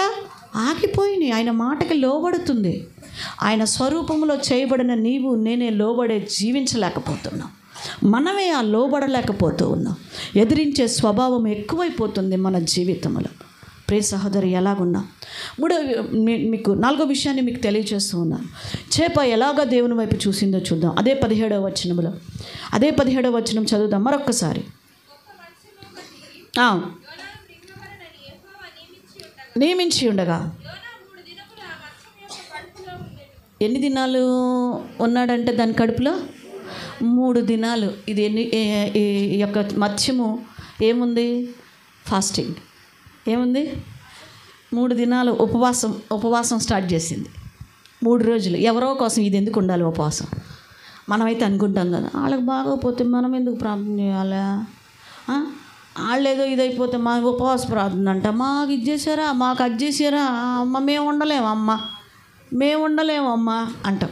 ఆగిపోయినాయి. ఆయన మాటకి లోబడుతుంది. ఆయన స్వరూపంలో చేయబడిన నీవు నేనే లోబడే జీవించలేకపోతున్నాం. మనమే ఆ లోబడలేకపోతూ ఉన్నాం. ఎదిరించే స్వభావం ఎక్కువైపోతుంది మన జీవితంలో. ప్రియ సహోదరి, ఎలాగున్నా మీకు 4వ విషయాన్ని మీకు తెలియజేస్తూ ఉన్నాను. చేప ఎలాగ దేవుని వైపు చూసిందో చూద్దాం. అదే 17వ వచనంలో, అదే 17వ వచనం చదువుదాం మరొక్కసారి. నియమించి ఉండగా ఎన్ని దినాలు ఉన్నాడంటే దాని కడుపులో? 3 దినాలు. ఇది ఈ యొక్క మత్స్యము ఏముంది? ఫాస్టింగ్ ఏముంది? 3 దినాలు ఉపవాసం స్టార్ట్ చేసింది. 3 రోజులు ఎవరో కోసం. ఇది ఎందుకు ఉండాలి ఉపవాసం? మనమైతే అనుకుంటాం కదా, వాళ్ళకి బాగోపోతే మనం ఎందుకు ప్రార్థన చేయాలా? వాళ్ళు ఏదో ఇదైపోతే మా ఉపవాస ప్రార్థన అంట, మాకు ఇది చేశారా, మాకు అది చేశారా, అమ్మ మేము ఉండలేము అమ్మ అంటాం.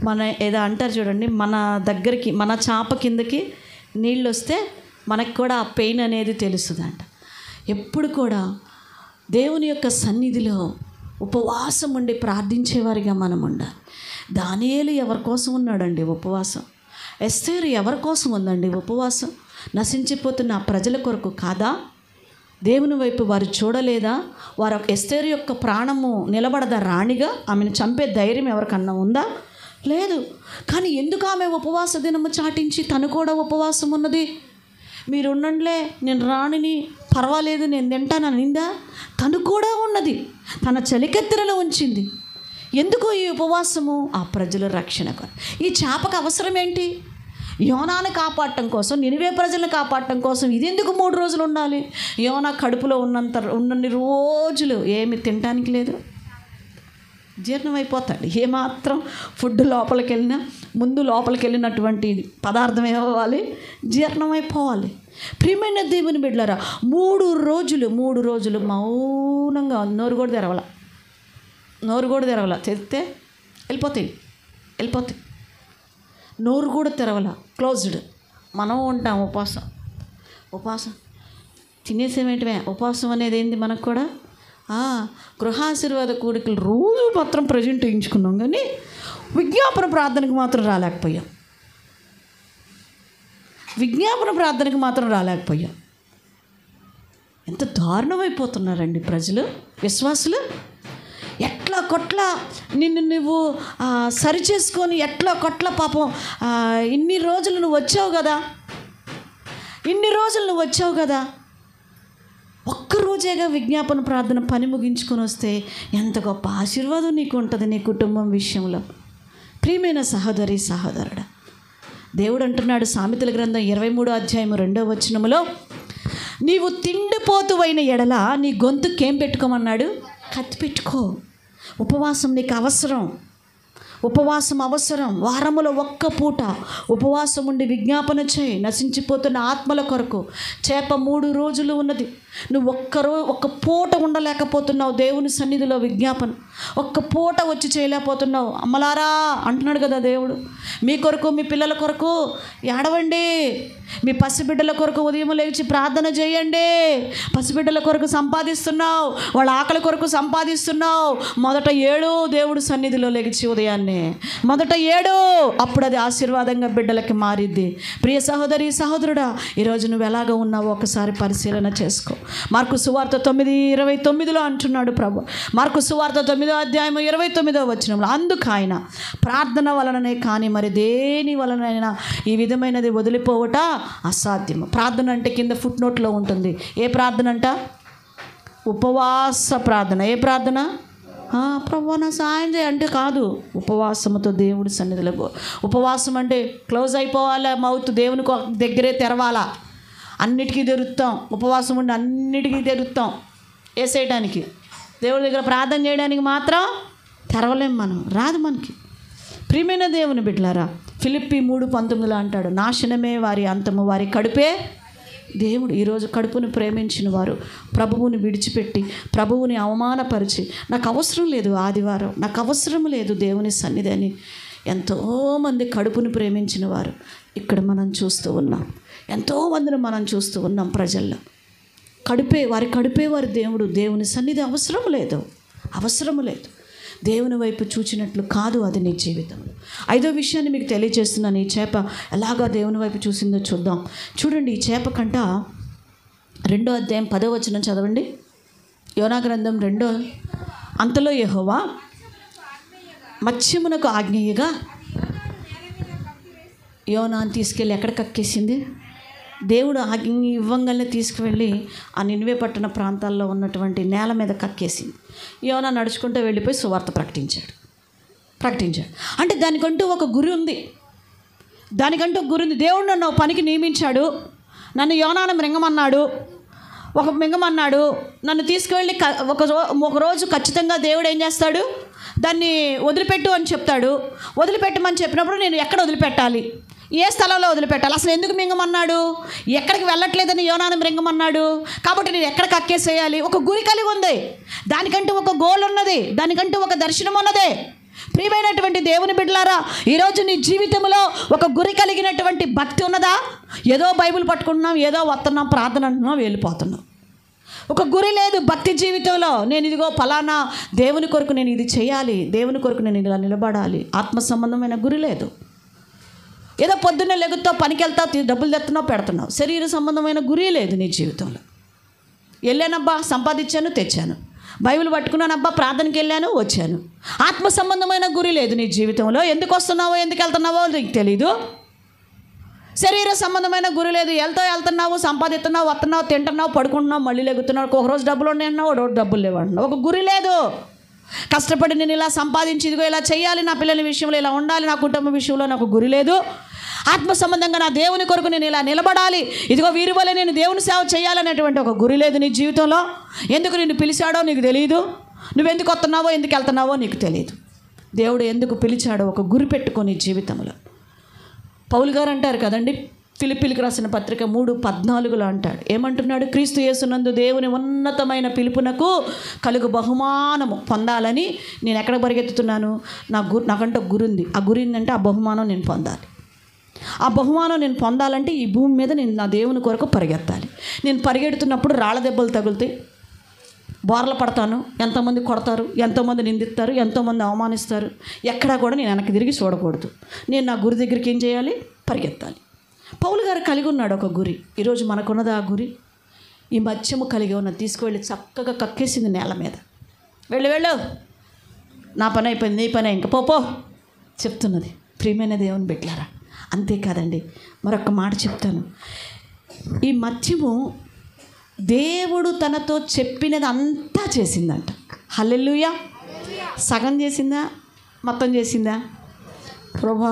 మన ఏదో అంటారు చూడండి, మన దగ్గరికి, మన చాప కిందకి నీళ్ళు వస్తే మనకు కూడా ఆ పెయిన్ అనేది తెలుస్తుందంట. ఎప్పుడు కూడా దేవుని యొక్క సన్నిధిలో ఉపవాసం ఉండి ప్రార్థించేవారిగా మనం ఉండాలి. దానియేలు ఎవరి కోసం ఉన్నాడండి ఉపవాసం? ఎస్తేరు ఎవరి కోసం ఉందండి ఉపవాసం? నశించిపోతున్న ఆ ప్రజల కొరకు కాదా? దేవుని వైపు వారు చూడలేదా? వారు ఎస్తేరు యొక్క ప్రాణము నిలబడదా రాణిగా? ఆమెను చంపే ధైర్యం ఎవరికన్నా ఉందా? లేదు. కానీ ఎందుకు ఆమె ఉపవాస దినము చాటించి తను కూడా ఉపవాసం ఉన్నది? మీరు ఉండండిలే, నేను రాణిని, పర్వాలేదు నేను తింటాను అనిందా? తను కూడా ఉన్నది, తన చలికత్తెరలో ఉంచింది. ఎందుకు ఈ ఉపవాసము? ఆ ప్రజల రక్షణ. ఈ చేపకు అవసరం ఏంటి? యోనాను కాపాడటం కోసం, నినివే ప్రజలను కాపాడటం కోసం ఇది ఎందుకు 3 రోజులు ఉండాలి? యోనా కడుపులో ఉన్నన్ని రోజులు ఏమి తినడానికి లేదు, జీర్ణమైపోతాడు. ఏమాత్రం ఫుడ్ లోపలికి వెళ్ళినా ముందు లోపలికి వెళ్ళినటువంటి పదార్థం ఏమవ్వాలి? జీర్ణమైపోవాలి. ప్రియమైన దేవుని బిడ్డలారా, 3 రోజులు మౌనంగా నోరు కూడా తెరవల. తెరిస్తే వెళ్ళిపోతాయి. నోరు కూడా తెరవల, క్లోజ్డ్. మనం ఉంటాం ఉపవాసం తినేసేమేంటివే. ఉపవాసం అనేది ఏంది? మనకు కూడా గృహాశీర్వాద కూడికలు రోజు మాత్రం ప్రజెంట్ వేయించుకున్నాం, కానీ విజ్ఞాపన ప్రార్థనకు మాత్రం రాలేకపోయాం. ఎంత దారుణమైపోతున్నారండి ప్రజలు, విశ్వాసులు. ఎట్లా కొట్లా నిన్ను నువ్వు సరి చేసుకొని ఎట్లా కొట్ల పాపం ఇన్ని రోజులు నువ్వు వచ్చావు కదా, ఒక్కరోజేగా విజ్ఞాపన ప్రార్థన పని ముగించుకొని వస్తే ఎంత గొప్ప ఆశీర్వాదం నీకు ఉంటుంది నీ కుటుంబం విషయంలో. ప్రియమైన సహోదరుడా, దేవుడు అంటున్నాడు సామెతల గ్రంథం 23వ అధ్యాయం 2వ వచనములో, నీవు తిండిపోతువైన ఎడల నీ గొంతుకేం పెట్టుకోమన్నాడు? కత్తి పెట్టుకో. ఉపవాసం నీకు అవసరం. వారములో ఒక్క పూట ఉపవాసం ఉండి విజ్ఞాపన చేయి. నశించిపోతున్న ఆత్మల కొరకు. చేప 3 రోజులు ఉన్నది, నువ్వు ఒక్క పూట ఉండలేకపోతున్నావు దేవుని సన్నిధిలో విజ్ఞాపన. ఒక్క పూట వచ్చి చేయలేకపోతున్నావు. అమ్మలారా అంటున్నాడు కదా దేవుడు, మీ కొరకు మీ పిల్లల కొరకు ఏడవండి. మీ పసిబిడ్డల కొరకు ఉదయం లేచి ప్రార్థన చేయండి. పసిబిడ్డల కొరకు సంపాదిస్తున్నావు, వాళ్ళ ఆకలి కొరకు సంపాదిస్తున్నావు. మొదట 7 దేవుడు సన్నిధిలో లేచి ఉదయాన్నే మొదట 7, అప్పుడు అది ఆశీర్వాదంగా బిడ్డలకి మారిద్ది. ప్రియ సహోదరుడా, ఈరోజు నువ్వు ఎలాగ ఉన్నావో ఒకసారి పరిశీలన చేసుకో. మార్కు సువార్త 9:29 అంటున్నాడు ప్రభు. మార్కు సువార్త 9వ అధ్యాయం 29వ వచనంలో, అందుకు ఆయన ప్రార్థన వలననే కానీ మరి దేని వలనైనా ఈ విధమైనది వదిలిపోవట అసాధ్యము. ప్రార్థన అంటే కింద ఫుట్ నోట్లో ఉంటుంది. ఏ ప్రార్థన అంట? ఉపవాస ప్రార్థన. ఏ ప్రార్థన? ప్రభు నా సాయం చేయ అంటే కాదు, ఉపవాసముతో దేవుడి సన్నిధిలో. ఉపవాసం అంటే క్లోజ్ అయిపోవాలా మౌత్, దేవుని దగ్గరే తెరవాలా. అన్నిటికీ తెరుస్తాం, ఉపవాసం ఉండి అన్నిటికీ తెరుస్తాం. వేసేయడానికి, దేవుడి దగ్గర ప్రార్థన చేయడానికి మాత్రం తెరవలేం మనం, రాదు మనకి. ప్రియమైన దేవుని బిడ్డలారా, ఫిలిప్పీ 3:19 అంటాడు, నాశనమే వారి అంతము, వారి కడుపే దేవుడు. ఈరోజు కడుపును ప్రేమించిన వారు ప్రభువుని విడిచిపెట్టి ప్రభువుని అవమానపరిచి నాకు అవసరం లేదు ఆదివారం, నాకు అవసరం లేదు దేవుని సన్నిధి అని ఎంతోమంది కడుపును ప్రేమించిన వారు ఇక్కడ మనం చూస్తూ ఉన్నాం. ఎంతోమందిని మనం చూస్తూ ఉన్నాం ప్రజల్లో. వారి దేవుడు. దేవుని సన్నిధి అవసరం లేదు. దేవుని వైపు చూచినట్లు కాదు అది నీ జీవితంలో. 5వ విషయాన్ని మీకు తెలియజేస్తున్నాను. ఈ చేప ఎలాగా దేవుని వైపు చూసిందో చూద్దాం. చూడండి, ఈ చేప కంట 2వ అధ్యాయం 10వ వచనం చదవండి. యోనా గ్రంథం 2. అంతలో యెహోవా మత్స్యమునకు ఆజ్ఞేయగా యోనాను తీసుకెళ్ళి ఎక్కడ కక్కేసింది? దేవుడు ఆజ్ఞ ఇవ్వంగానే తీసుకువెళ్ళి ఆ నినివే పట్టణ ప్రాంతాల్లో ఉన్నటువంటి నేల మీద కక్కేసింది. యోనా నడుచుకుంటూ వెళ్ళిపోయి సువార్త ప్రకటించాడు. అంటే దానికంటూ ఒక గురి ఉంది. దేవుడు నన్ను పనికి నియమించాడు. నన్ను యోనాను మింగమన్నాడు. నన్ను తీసుకువెళ్ళి ఒకరోజు ఖచ్చితంగా దేవుడు ఏం చేస్తాడు? దాన్ని వదిలిపెట్టు అని చెప్తాడు. వదిలిపెట్టమని చెప్పినప్పుడు నేను ఎక్కడ వదిలిపెట్టాలి? ఏ స్థలంలో వదిలిపెట్టాలి? అసలు ఎందుకు మింగమన్నాడు? ఎక్కడికి వెళ్ళట్లేదని యోనాను మింగమన్నాడు. కాబట్టి నేను ఎక్కడ కక్కేసేయాలి? ఒక గురి కలిగి ఉంది. దానికంటూ ఒక గోల్ ఉన్నది. దానికంటూ ఒక దర్శనం ఉన్నదే. ప్రియమైనటువంటి దేవుని బిడ్డలారా, ఈరోజు నీ జీవితంలో ఒక గురి కలిగినటువంటి భక్తి ఉన్నదా? ఏదో బైబిల్ పట్టుకుంటున్నాం, ఏదో వస్తున్నాం, ప్రార్థన అంటున్నాం, వెళ్ళిపోతున్నాం. ఒక గురి లేదు భక్తి జీవితంలో. నేను ఇదిగో ఫలానా దేవుని కొరకు నేను ఇది చేయాలి, దేవుని కొరకు నేను ఇలా నిలబడాలి. ఆత్మ సంబంధమైన గురి లేదు. ఏదో పొద్దున్నే లెగుతావు, పనికి వెళ్తావు, డబ్బులు తెస్తున్నావు, పెడుతున్నావు. శరీర సంబంధమైన గురి లేదు నీ జీవితంలో. వెళ్ళానబ్బా, సంపాదించాను, తెచ్చాను. బైబిల్ పట్టుకున్నానబ్బా, ప్రార్థనకి వెళ్ళాను, వచ్చాను. ఆత్మ సంబంధమైన గురి లేదు నీ జీవితంలో. ఎందుకు వస్తున్నావో ఎందుకు వెళ్తున్నావో నీకు తెలీదు. శరీర సంబంధమైన గురి లేదు. వెళ్తున్నావు, సంపాదిస్తున్నావు, వస్తున్నావు, తింటున్నావు, పడుకుంటున్నావు, మళ్ళీ లెగుతున్నావు. ఒక రోజు డబ్బులు ఉన్నాయన్నావు, ఒక రోజు డబ్బులు లేవన్నావు. ఒక గురి లేదు. కష్టపడి నేను ఇలా సంపాదించి ఇదిగో ఇలా చేయాలి, నా పిల్లల విషయంలో ఇలా ఉండాలి, నా కుటుంబ విషయంలో నాకు గురి లేదు. ఆత్మ సంబంధంగా నా దేవుని కొరకు నేను ఇలా నిలబడాలి, ఇదిగో వీరి వల్ల నేను దేవుని సేవ చేయాలనేటువంటి ఒక గురి లేదు నీ జీవితంలో. ఎందుకు నిన్ను పిలిచాడో నీకు తెలియదు. నువ్వెందుకు వస్తున్నావో ఎందుకు వెళ్తున్నావో నీకు తెలియదు. దేవుడు ఎందుకు పిలిచాడో ఒక గురి పెట్టుకొని జీవితంలో. పౌలు గారు అంటారు కదండి, ఫిలిప్పీలకు రాసిన పత్రిక 3:14 అంటాడు. ఏమంటున్నాడు? క్రీస్తు యేసునందు దేవుని ఉన్నతమైన పిలుపునకు కలుగు బహుమానము పొందాలని నేను ఎక్కడ పరిగెత్తుతున్నాను? నాకంటే గురి ఉంది. ఆ గురి ఏంటంటే ఆ బహుమానం నేను పొందాలి. ఆ బహుమానం నేను పొందాలంటే ఈ భూమి మీద నేను నా దేవుని కొరకు పరిగెత్తాలి. నేను పరిగెడుతున్నప్పుడు రాళ్ళ దెబ్బలు తగులుతాయి, బోర్ల పడతాను, ఎంతోమంది కొడతారు, ఎంతోమంది నిందిస్తారు, ఎంతోమంది అవమానిస్తారు. ఎక్కడా కూడా నేను వెనక్కి తిరిగి చూడకూడదు. నేను నా గురి దగ్గరికి ఏం చేయాలి? పరిగెత్తాలి. పౌలు గారు కలిగి ఉన్నాడు ఒక గురి. ఈరోజు మనకున్నది ఆ గురి. ఈ మత్స్యము కలిగి ఉన్న తీసుకువెళ్ళి చక్కగా కక్కేసింది నేల మీద. వెళ్ళు, నా పని అయిపోయింది, నీ పని ఇంకా పో చెప్తున్నది. ప్రియమైన దేవుని బిడ్డలారా, అంతేకాదండి, మరొక మాట చెప్తాను. ఈ మత్స్యము దేవుడు తనతో చెప్పినది అంతా చేసిందంట. హల్లెలూయా. సగం చేసిందా, మొత్తం చేసిందా? ప్రభా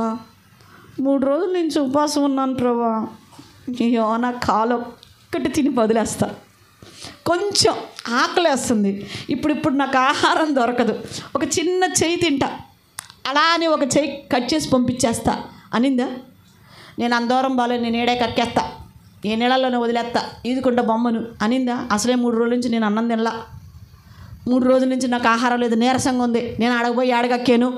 3 రోజుల నుంచి ఉపవాసం ఉన్నాను ప్రభా, అయ్యో నా కాలు ఒక్కటి తిని వదిలేస్తా, కొంచెం ఆకలేస్తుంది, ఇప్పుడు నాకు ఆహారం దొరకదు, ఒక చిన్న చెయ్యి తింటా, అలా అని ఒక చెయ్యి కట్ చేసి పంపించేస్తా అనిందా? నేను అందూరం బాలేదు, నేను ఏడే కక్కేస్తా, ఏ నీళ్ళల్లోనే వదిలేస్తా, ఈదుకుంటా బొమ్మను అనిందా? అసలే 3 రోజుల నుంచి నేను అన్నం తినలా, 3 రోజుల నుంచి నాకు ఆహారం లేదు, నీరసంగా ఉంది, నేను ఆడకపోయి ఆడగక్కాను,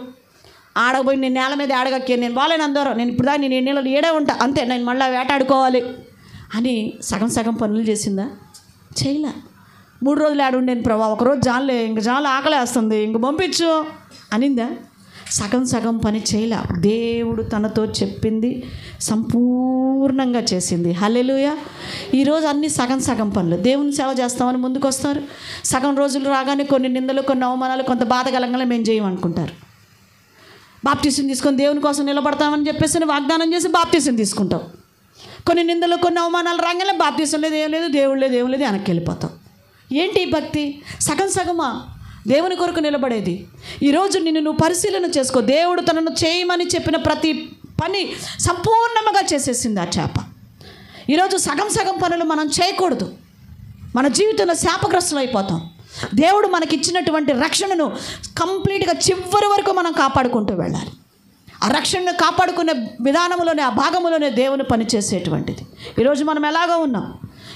ఆడకపోయి నేను నేల మీద ఆడగక్కాను, నేను బాగాలేను అందరూ, నేను ఇప్పుడు దాకా నేను నీళ్ళలో ఏడే ఉంటా, అంతే, నేను మళ్ళీ వేటాడుకోవాలి అని సగం పనులు చేసిందా? చేయలే. 3 రోజులు ఆడుండేను ప్రభా, ఒకరోజు జాలే, ఇంక జాలు ఆకలేస్తుంది, ఇంక పంపించు అనిందా? సగం పని చేయలే. దేవుడు తనతో చెప్పింది సంపూర్ణంగా చేసింది. హల్లెలూయా. ఈరోజు అన్నీ సగం పనులు. దేవుని సేవ చేస్తామని ముందుకు వస్తారు, సగం రోజులు రాగానే కొన్ని నిందలు, కొన్ని అవమానాలు, కొంత బాధ కలంగానే మేము చేయమనుకుంటారు. బాప్తీసం తీసుకొని దేవుని కోసం నిలబడతామని చెప్పేసి వాగ్దానం చేసి బాప్తీసం తీసుకుంటాం. కొన్ని నిందలు, కొన్ని అవమానాలు రాగానే బాప్తీసం లేదు, ఏం లేదు, దేవుడు లేదు, వెనక్కి వెళ్ళిపోతాం. ఏంటి భక్తి? సగమా దేవుని కొరకు నిలబడేది? ఈరోజు నిన్ను నువ్వు పరిశీలన చేసుకో. దేవుడు తనను చేయమని చెప్పిన ప్రతి పని సంపూర్ణంగా చేసేసింది ఆ చేప. ఈరోజు సగం పనులు మనం చేయకూడదు. మన జీవితంలో శాపగ్రస్తులు అయిపోతాం. దేవుడు మనకిచ్చినటువంటి రక్షణను కంప్లీట్గా చివరి వరకు మనం కాపాడుకుంటూ వెళ్ళాలి. ఆ రక్షణను కాపాడుకునే విధానంలోనే, ఆ భాగంలోనే దేవుని పని చేసేటువంటిది. ఈరోజు మనం ఎలాగో ఉన్నాం?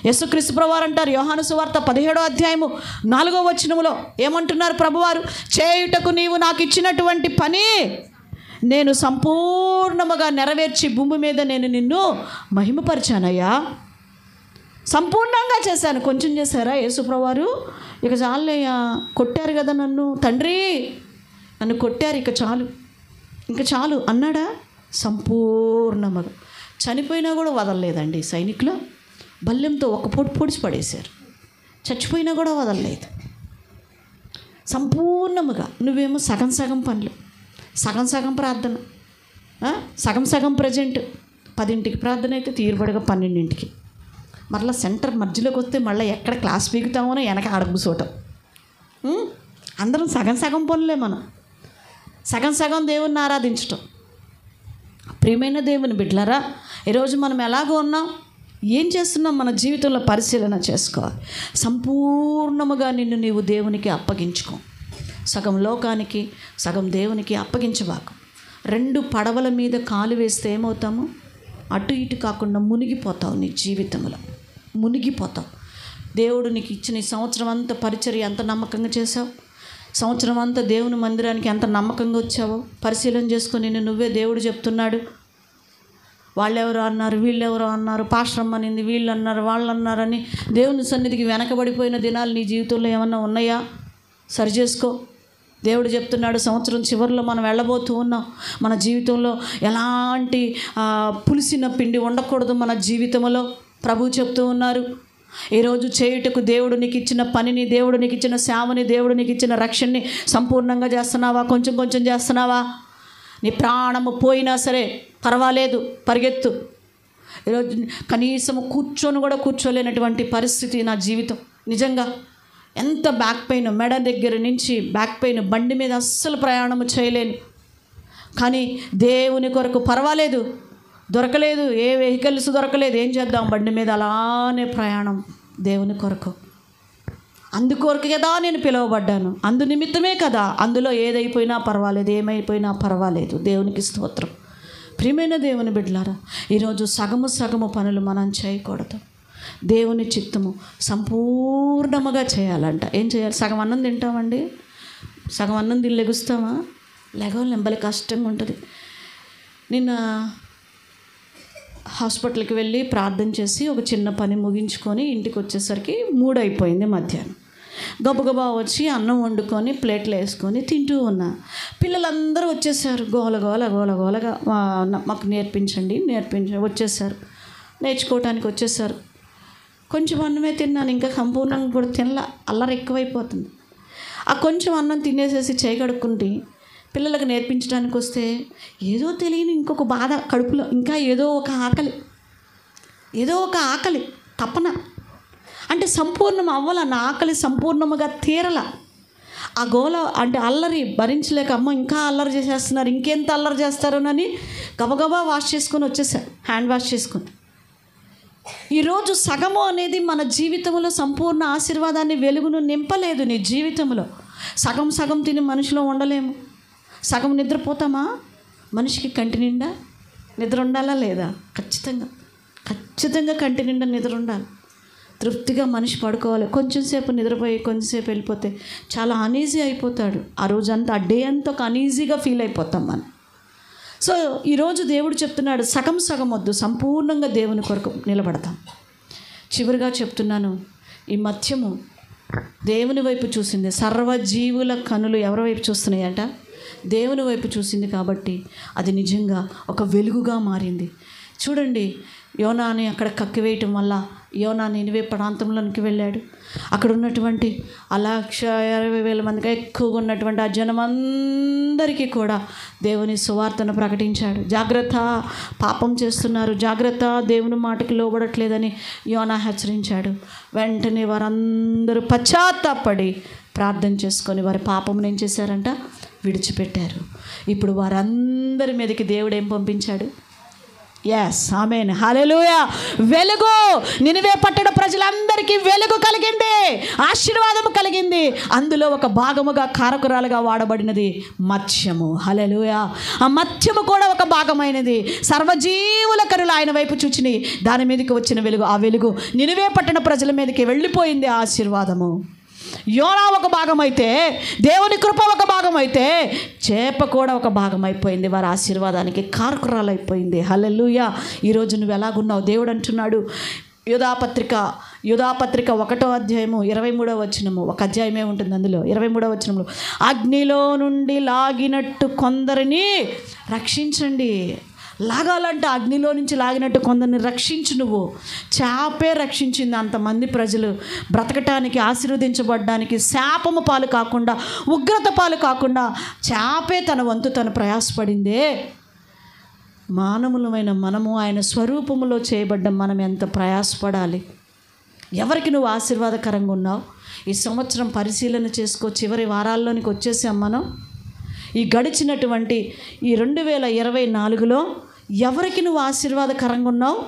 యేసుక్రీస్తు ప్రభువారు అంటారు, యోహాను సువార్త 17వ అధ్యాయము 4వ వచనములో ఏమంటున్నారు ప్రభువారు? చేయుటకు నీవు నాకు ఇచ్చినటువంటి పని నేను సంపూర్ణముగా నెరవేర్చి భూమి మీద నేను నిన్ను మహిమపరిచానయ్యా. సంపూర్ణంగా చేశాను. కొంచెం చేశారా యేసు ప్రభువారు? ఇక చాలుయ్యా, కొట్టారు కదా నన్ను, తండ్రి నన్ను కొట్టారు, ఇంకా చాలు అన్నాడా? సంపూర్ణముగా. చనిపోయినా కూడా వదలలేదండి సైనికులు. బల్లెంతో ఒక పొడిచి పడేశారు, చచ్చిపోయినా కూడా వదలలేదు. సంపూర్ణముగా. నువ్వేమో సగం పనులు, సగం ప్రార్థన, సగం ప్రజెంట్. 10ంటికి ప్రార్థన అయితే తీరుబడిగా 12ంటికి, మరలా సెంటర్ మధ్యలోకి వస్తే మళ్ళీ ఎక్కడ క్లాస్ పీకుతామో వెనక అడుగుసోటం. అందరం సగం పనులే. మనం సగం దేవుణ్ణి ఆరాధించటం. ప్రియమైన దేవుని బిడ్డలారా, ఈరోజు మనం ఎలాగో ఉన్నాం, ఏం చేస్తున్నాం? మన జీవితంలో పరిశీలన చేసుకోవాలి. సంపూర్ణముగా నిన్ను నీవు దేవునికి అప్పగించుకో. సగం లోకానికి, సగం దేవునికి అప్పగించబాకు. 2 పడవల మీద కాలు వేస్తే ఏమవుతాము? అటు ఇటు కాకుండా మునిగిపోతావు. నీ జీవితంలో మునిగిపోతావు. దేవుడు నీకు ఇచ్చిన ఈ సంవత్సరం అంతా పరిచర్య ఎంత నమ్మకంగా చేసావు? సంవత్సరం అంతా దేవుని మందిరానికి ఎంత నమ్మకంగా వచ్చావో పరిశీలన చేసుకొని నువ్వే. దేవుడు చెప్తున్నాడు, వాళ్ళెవరో అన్నారు, వీళ్ళెవరో అన్నారు, పాస్టర్ అమ్మనింది, వీళ్ళు అన్నారు, వాళ్ళు అన్నారని దేవుని సన్నిధికి వెనకబడిపోయిన దినాలు నీ జీవితంలో ఏమన్నా ఉన్నాయా? సరి చేసుకో. దేవుడు చెప్తున్నాడు, సంవత్సరం చివరిలో మనం వెళ్ళబోతూ ఉన్నాం. మన జీవితంలో ఎలాంటి పులిసిన పిండి ఉండకూడదు మన జీవితంలో. ప్రభువు చెప్తూ ఉన్నారు, ఈరోజు చేయుటకు దేవుడు నీకు ఇచ్చిన పనిని, దేవుడు నీకు ఇచ్చిన సేవని, దేవుడు నీకు ఇచ్చిన రక్షణని సంపూర్ణంగా చేస్తున్నావా? కొంచెం చేస్తున్నావా? నీ ప్రాణము పోయినా సరే పర్వాలేదు, పరిగెత్తు. ఈరోజు కనీసం కూర్చొని కూడా కూర్చోలేనటువంటి పరిస్థితి నా జీవితం. నిజంగా ఎంత బ్యాక్ పెయిన్, మెడ దగ్గర నుంచి బ్యాక్ పెయిన్, బండి మీద అస్సలు ప్రయాణం చేయలేను. కానీ దేవుని కొరకు పర్వాలేదు, దొరకలేదు, ఏ వెహికల్స్ దొరకలేదు, ఏం చేద్దాం, బండి మీద అలానే ప్రయాణం దేవుని కొరకు. అందుకొరకు కదా నేను పిలువబడ్డాను, అందు నిమిత్తమే కదా. అందులో ఏదైపోయినా పర్వాలేదు, ఏమైపోయినా పర్వాలేదు. దేవునికి స్తోత్రం. ప్రియమైన దేవుని బిడ్డలారా, ఈరోజు సగము పనులు మనం చేయకూడదు. దేవుని చిత్తము సంపూర్ణముగా చేయాలంట. ఏం చేయాలి? సగం అన్నం తింటామండి, సగం అన్నం తిని లెగుస్తామా? లెగవలేం, కష్టంగా ఉంటుంది. నిన్న హాస్పిటల్కి వెళ్ళి ప్రార్థన చేసి ఒక చిన్న పని ముగించుకొని ఇంటికి వచ్చేసరికి 3 అయిపోయింది మధ్యాహ్నం. గబగబా వచ్చి అన్నం వండుకొని ప్లేట్లు వేసుకొని తింటూ ఉన్నా. పిల్లలందరూ వచ్చేసారు, గోలగా మాకు నేర్పించండి వచ్చేసారు, నేర్చుకోవటానికి వచ్చేసారు. కొంచెం అన్నమే తిన్నాను, ఇంకా సంపూర్ణంగా కూడా తినలా, అల్లరి ఎక్కువైపోతుంది. ఆ కొంచెం అన్నం తినేసేసి చేయి కడుక్కుంటే పిల్లలకు నేర్పించడానికి వస్తే ఏదో తెలియని ఇంకొక బాధ కడుపులో, ఇంకా ఏదో ఒక ఆకలి తపన. అంటే సంపూర్ణం అవ్వాల, నా ఆకలి సంపూర్ణముగా తీరల. ఆ గోల అంటే అల్లరి భరించలేక, అమ్మ ఇంకా అల్లరి చేసేస్తున్నారు, ఇంకెంత అల్లరి చేస్తారోనని గబగబా వాష్ చేసుకొని వచ్చేసారు, హ్యాండ్ వాష్ చేసుకొని. ఈరోజు సగము అనేది మన జీవితంలో సంపూర్ణ ఆశీర్వాదాన్ని, వెలుగును నింపలేదు. నీ జీవితంలో సగం తిని మనిషిలో ఉండలేము. సగం నిద్రపోతామా? మనిషికి కంటి నిండా నిద్ర ఉండాలా లేదా? ఖచ్చితంగా కంటి నిండా నిద్ర ఉండాలి. తృప్తిగా మనిషి పడుకోవాలి. కొంచెం సేపు నిద్రపోయి కొంచెంసేపు వెళ్ళిపోతే చాలా అనీజీ అయిపోతాడు. ఆ రోజంతా, ఆ డే అంతా ఒక అనీజీగా ఫీల్ అయిపోతాం మనం. సో ఈరోజు దేవుడు చెప్తున్నాడు, సగం వద్దు, సంపూర్ణంగా దేవుని కొరకు నిలబడతాం. చివరిగా చెప్తున్నాను, ఈ మత్యము దేవుని వైపు చూసింది. సర్వజీవుల కనులు ఎవరి వైపు చూస్తున్నాయంట? దేవుని వైపు చూసింది. కాబట్టి అది నిజంగా ఒక వెలుగుగా మారింది. చూడండి, యోనాని అక్కడ కక్కివేయటం వల్ల యోనా నినివే ప్రాంతంలోనికి వెళ్ళాడు. అక్కడ ఉన్నటువంటి 1,60,000 మందికి ఎక్కువగా ఉన్నటువంటి ఆ జనమందరికీ కూడా దేవుని సువార్తను ప్రకటించాడు. జాగ్రత్త, పాపం చేస్తున్నారు, జాగ్రత్త, దేవుని మాటకి లోబడట్లేదని యోనా హెచ్చరించాడు. వెంటనే వారందరూ పశ్చాత్తాపడి ప్రార్థన చేసుకొని వారి పాపం ఏం చేశారంట? విడిచిపెట్టారు. ఇప్పుడు వారందరి మీదకి దేవుడు ఏం పంపించాడు? ఎస్, ఆమేన్, హల్లెలూయా. వెలుగు. నినివే పట్టణ ప్రజలందరికీ వెలుగు కలిగింది, ఆశీర్వాదము కలిగింది. అందులో ఒక భాగముగా, కారకురాలుగా వాడబడినది మత్స్యము. హల్లెలూయా. ఆ మత్స్యము కూడా ఒక భాగమైనది. సర్వజీవుల కనులు ఆయన వైపు చూచిని, దాని మీదకి వచ్చిన వెలుగు, ఆ వెలుగు నినివే పట్టణ ప్రజల మీదకి వెళ్ళిపోయింది. ఆశీర్వాదము యోనా ఒక భాగం అయితే, దేవుని కృప ఒక భాగం అయితే, చేప కూడా ఒక భాగం అయిపోయింది. వారి ఆశీర్వాదానికి కారకురాలైపోయింది. హల్లెలూయా. ఈరోజు నువ్వు ఎలాగున్నావు? దేవుడు అంటున్నాడు, యూదాపత్రిక 1వ అధ్యాయము 23వ వచనము, ఒక అధ్యాయమే ఉంటుంది అందులో 23వ వచనంలో, అగ్నిలో నుండి లాగినట్టు కొందరిని రక్షించండి. లాగాలంటే అగ్నిలో నుంచి లాగినట్టు కొందరిని రక్షించు. నువ్వు చేపే రక్షించింది అంతమంది ప్రజలు బ్రతకటానికి, ఆశీర్వదించబడ్డానికి, శాపము పాలు కాకుండా, ఉగ్రత పాలు కాకుండా చేపే తన వంతు తను ప్రయాసపడిందే. మానవులమైన మనము, ఆయన స్వరూపములో చేయబడ్డ మనం ఎంత ప్రయాసపడాలి. ఎవరికి నువ్వు ఆశీర్వాదకరంగా ఉన్నావు? ఈ సంవత్సరం పరిశీలన చేసుకో. చివరి వారాల్లోనికి వచ్చేసాం మనం. ఈ గడిచినటువంటి ఈ 2024లో ఎవరికి నువ్వు ఆశీర్వాదకరంగా ఉన్నావు?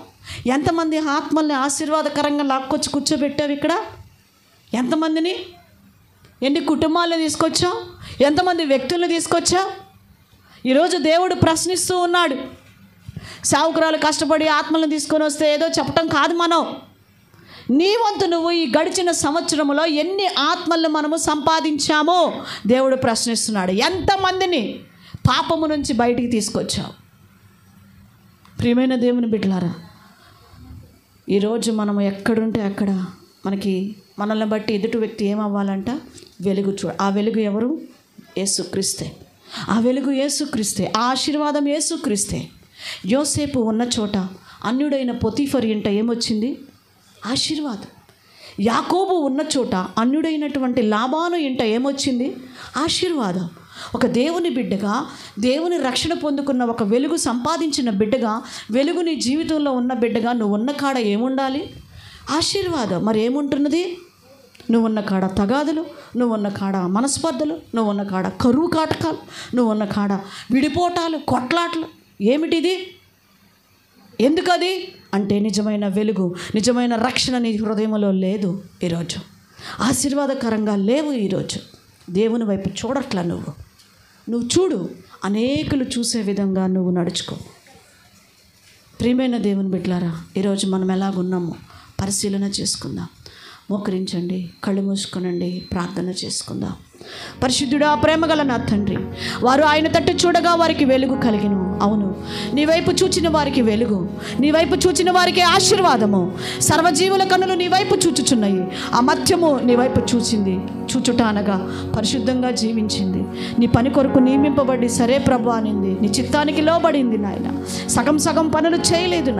ఎంతమంది ఆత్మల్ని ఆశీర్వాదకరంగా లాక్కొచ్చి కూర్చోబెట్టావు ఇక్కడ? ఎంతమందిని, ఎన్ని కుటుంబాలను తీసుకొచ్చావు? ఎంతమంది వ్యక్తులను తీసుకొచ్చావు? ఈరోజు దేవుడు ప్రశ్నిస్తూ ఉన్నాడు. సావుకురాలు కష్టపడి ఆత్మలను తీసుకొని వస్తే ఏదో చెప్పటం కాదు మనం. నీ వంతు నువ్వు ఈ గడిచిన సంవత్సరంలో ఎన్ని ఆత్మలను మనము సంపాదించామో దేవుడు ప్రశ్నిస్తున్నాడు. ఎంతమందిని పాపము నుంచి బయటికి తీసుకొచ్చావు? ప్రియమైన దేవుని బిడ్డలారా, ఈరోజు మనము ఎక్కడుంటే అక్కడ మనల్ని బట్టి ఎదుటి వ్యక్తి ఏమవ్వాలంట? వెలుగు ఆ వెలుగు ఎవరు? యేసుక్రీస్తే. ఆ వెలుగు యేసుక్రీస్తే. ఆ ఆశీర్వాదం యేసుక్రీస్తే. యోసేపు ఉన్న చోట అన్యుడైన పొతీఫర్ ఇంట ఏమొచ్చింది? ఆశీర్వాదం. యాకోబు ఉన్న చోట అన్యుడైనటువంటి లాబాను ఇంట ఏమొచ్చింది? ఆశీర్వాదం. ఒక దేవుని బిడ్డగా, దేవుని రక్షణ పొందుకున్న ఒక వెలుగు సంపాదించిన బిడ్డగా, వెలుగు నీ జీవితంలో ఉన్న బిడ్డగా నువ్వు ఉన్న కాడ ఏముండాలి? ఆశీర్వాదం. మరి ఏముంటున్నది? నువ్వున్న కాడ తగాదులు, నువ్వున్న కాడ మనస్పర్ధలు, నువ్వున్న కాడ కరువు కాటకాలు, నువ్వున్న కాడ విడిపోటాలు, కొట్లాట్లు. ఏమిటిది? ఎందుకది అంటే నిజమైన వెలుగు, నిజమైన రక్షణ నీ హృదయంలో లేదు. ఈరోజు ఆశీర్వాదకరంగా లేవు. ఈరోజు దేవుని వైపు చూడట్లా. నువ్వు చూడు, అనేకులు చూసే విధంగా నువ్వు నడుచుకో. ప్రియమైన దేవుని బిడ్డలారా, ఈరోజు మనం ఎలాగున్నామో పరిశీలన చేసుకుందాం. మోకరించండి, కళ్ళు మూసుకొనండి, ప్రార్థన చేసుకుందాం. పరిశుద్ధుడా, ప్రేమగల నా తండ్రి, వారు ఆయన తట్టు చూడగా వారికి వెలుగు కలిగెను. అవును, నీ వైపు చూచిన వారికి వెలుగు, నీ వైపు చూచిన వారికి ఆశీర్వాదము. సర్వజీవుల కన్నులు నీ వైపు చూచుచున్నాయి. ఆ మత్యము నీ వైపు చూచింది. చూచుట అనగా పరిశుద్ధంగా జీవించింది, నీ పని కొరకు నియమింపబడి సరే ప్రభు అనింది, నీ చిత్తానికి లోబడింది. నాయన సగం సగం పనులు చేయలేదు.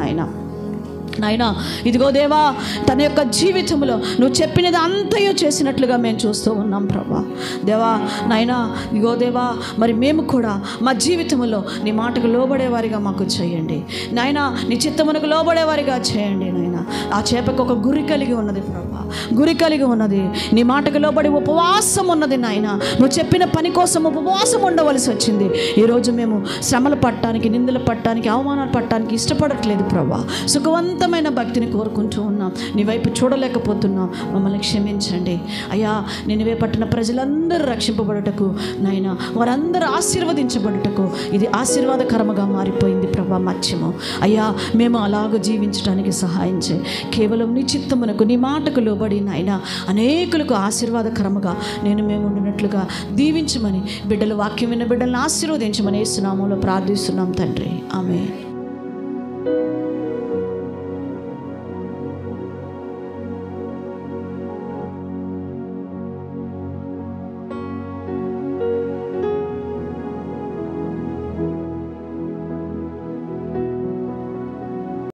నాయనా ఇదిగో దేవా, తన యొక్క జీవితంలో నువ్వు చెప్పినది అంతయో చేసినట్లుగా మేము చూస్తూ ఉన్నాం ప్రభా. దేవా నాయనా, ఇదిగో దేవా, మరి మేము కూడా మా జీవితంలో నీ మాటకు లోబడేవారిగా మాకు చేయండి నాయనా. నీ చిత్తమునకు లోబడేవారిగా చేయండి నాయనా. ఆ చేపకు ఒక గురి కలిగి ఉన్నది ప్రభా, గురి కలిగి ఉన్నది. నీ మాటకు లోబడి ఉపవాసం ఉన్నది నాయనా. నువ్వు చెప్పిన పని కోసం ఉపవాసం ఉండవలసి వచ్చింది. ఈరోజు మేము శ్రమలు పట్టడానికి, నిందలు పట్టడానికి, అవమానాలు పట్టడానికి ఇష్టపడట్లేదు ప్రభా. సుఖవంతమైన భక్తిని కోరుకుంటూ ఉన్నాం. నీ వైపు చూడలేకపోతున్నాం. మమ్మల్ని క్షమించండి అయ్యా. నినివే పట్టణ ప్రజలందరూ రక్షింపబడుటకు నాయన, వారందరూ ఆశీర్వదించబడుటకు ఇది ఆశీర్వాదకరముగా మారిపోయింది ప్రభా. మత్స్యము అయ్యా, మేము అలాగ జీవించడానికి సహాయం చేయి. కేవలం నీ చిత్తమునకు, నీ మాటకు లోబడి నాయన అనేకులకు ఆశీర్వాదకరముగా మేము ఉండినట్లుగా దీవించమని, బిడ్డలు వాక్యం విన్న బిడ్డలను ఆశీర్వదించమని యేసు నామములో ప్రార్థిస్తున్నాం తండ్రి. ఆమేన్.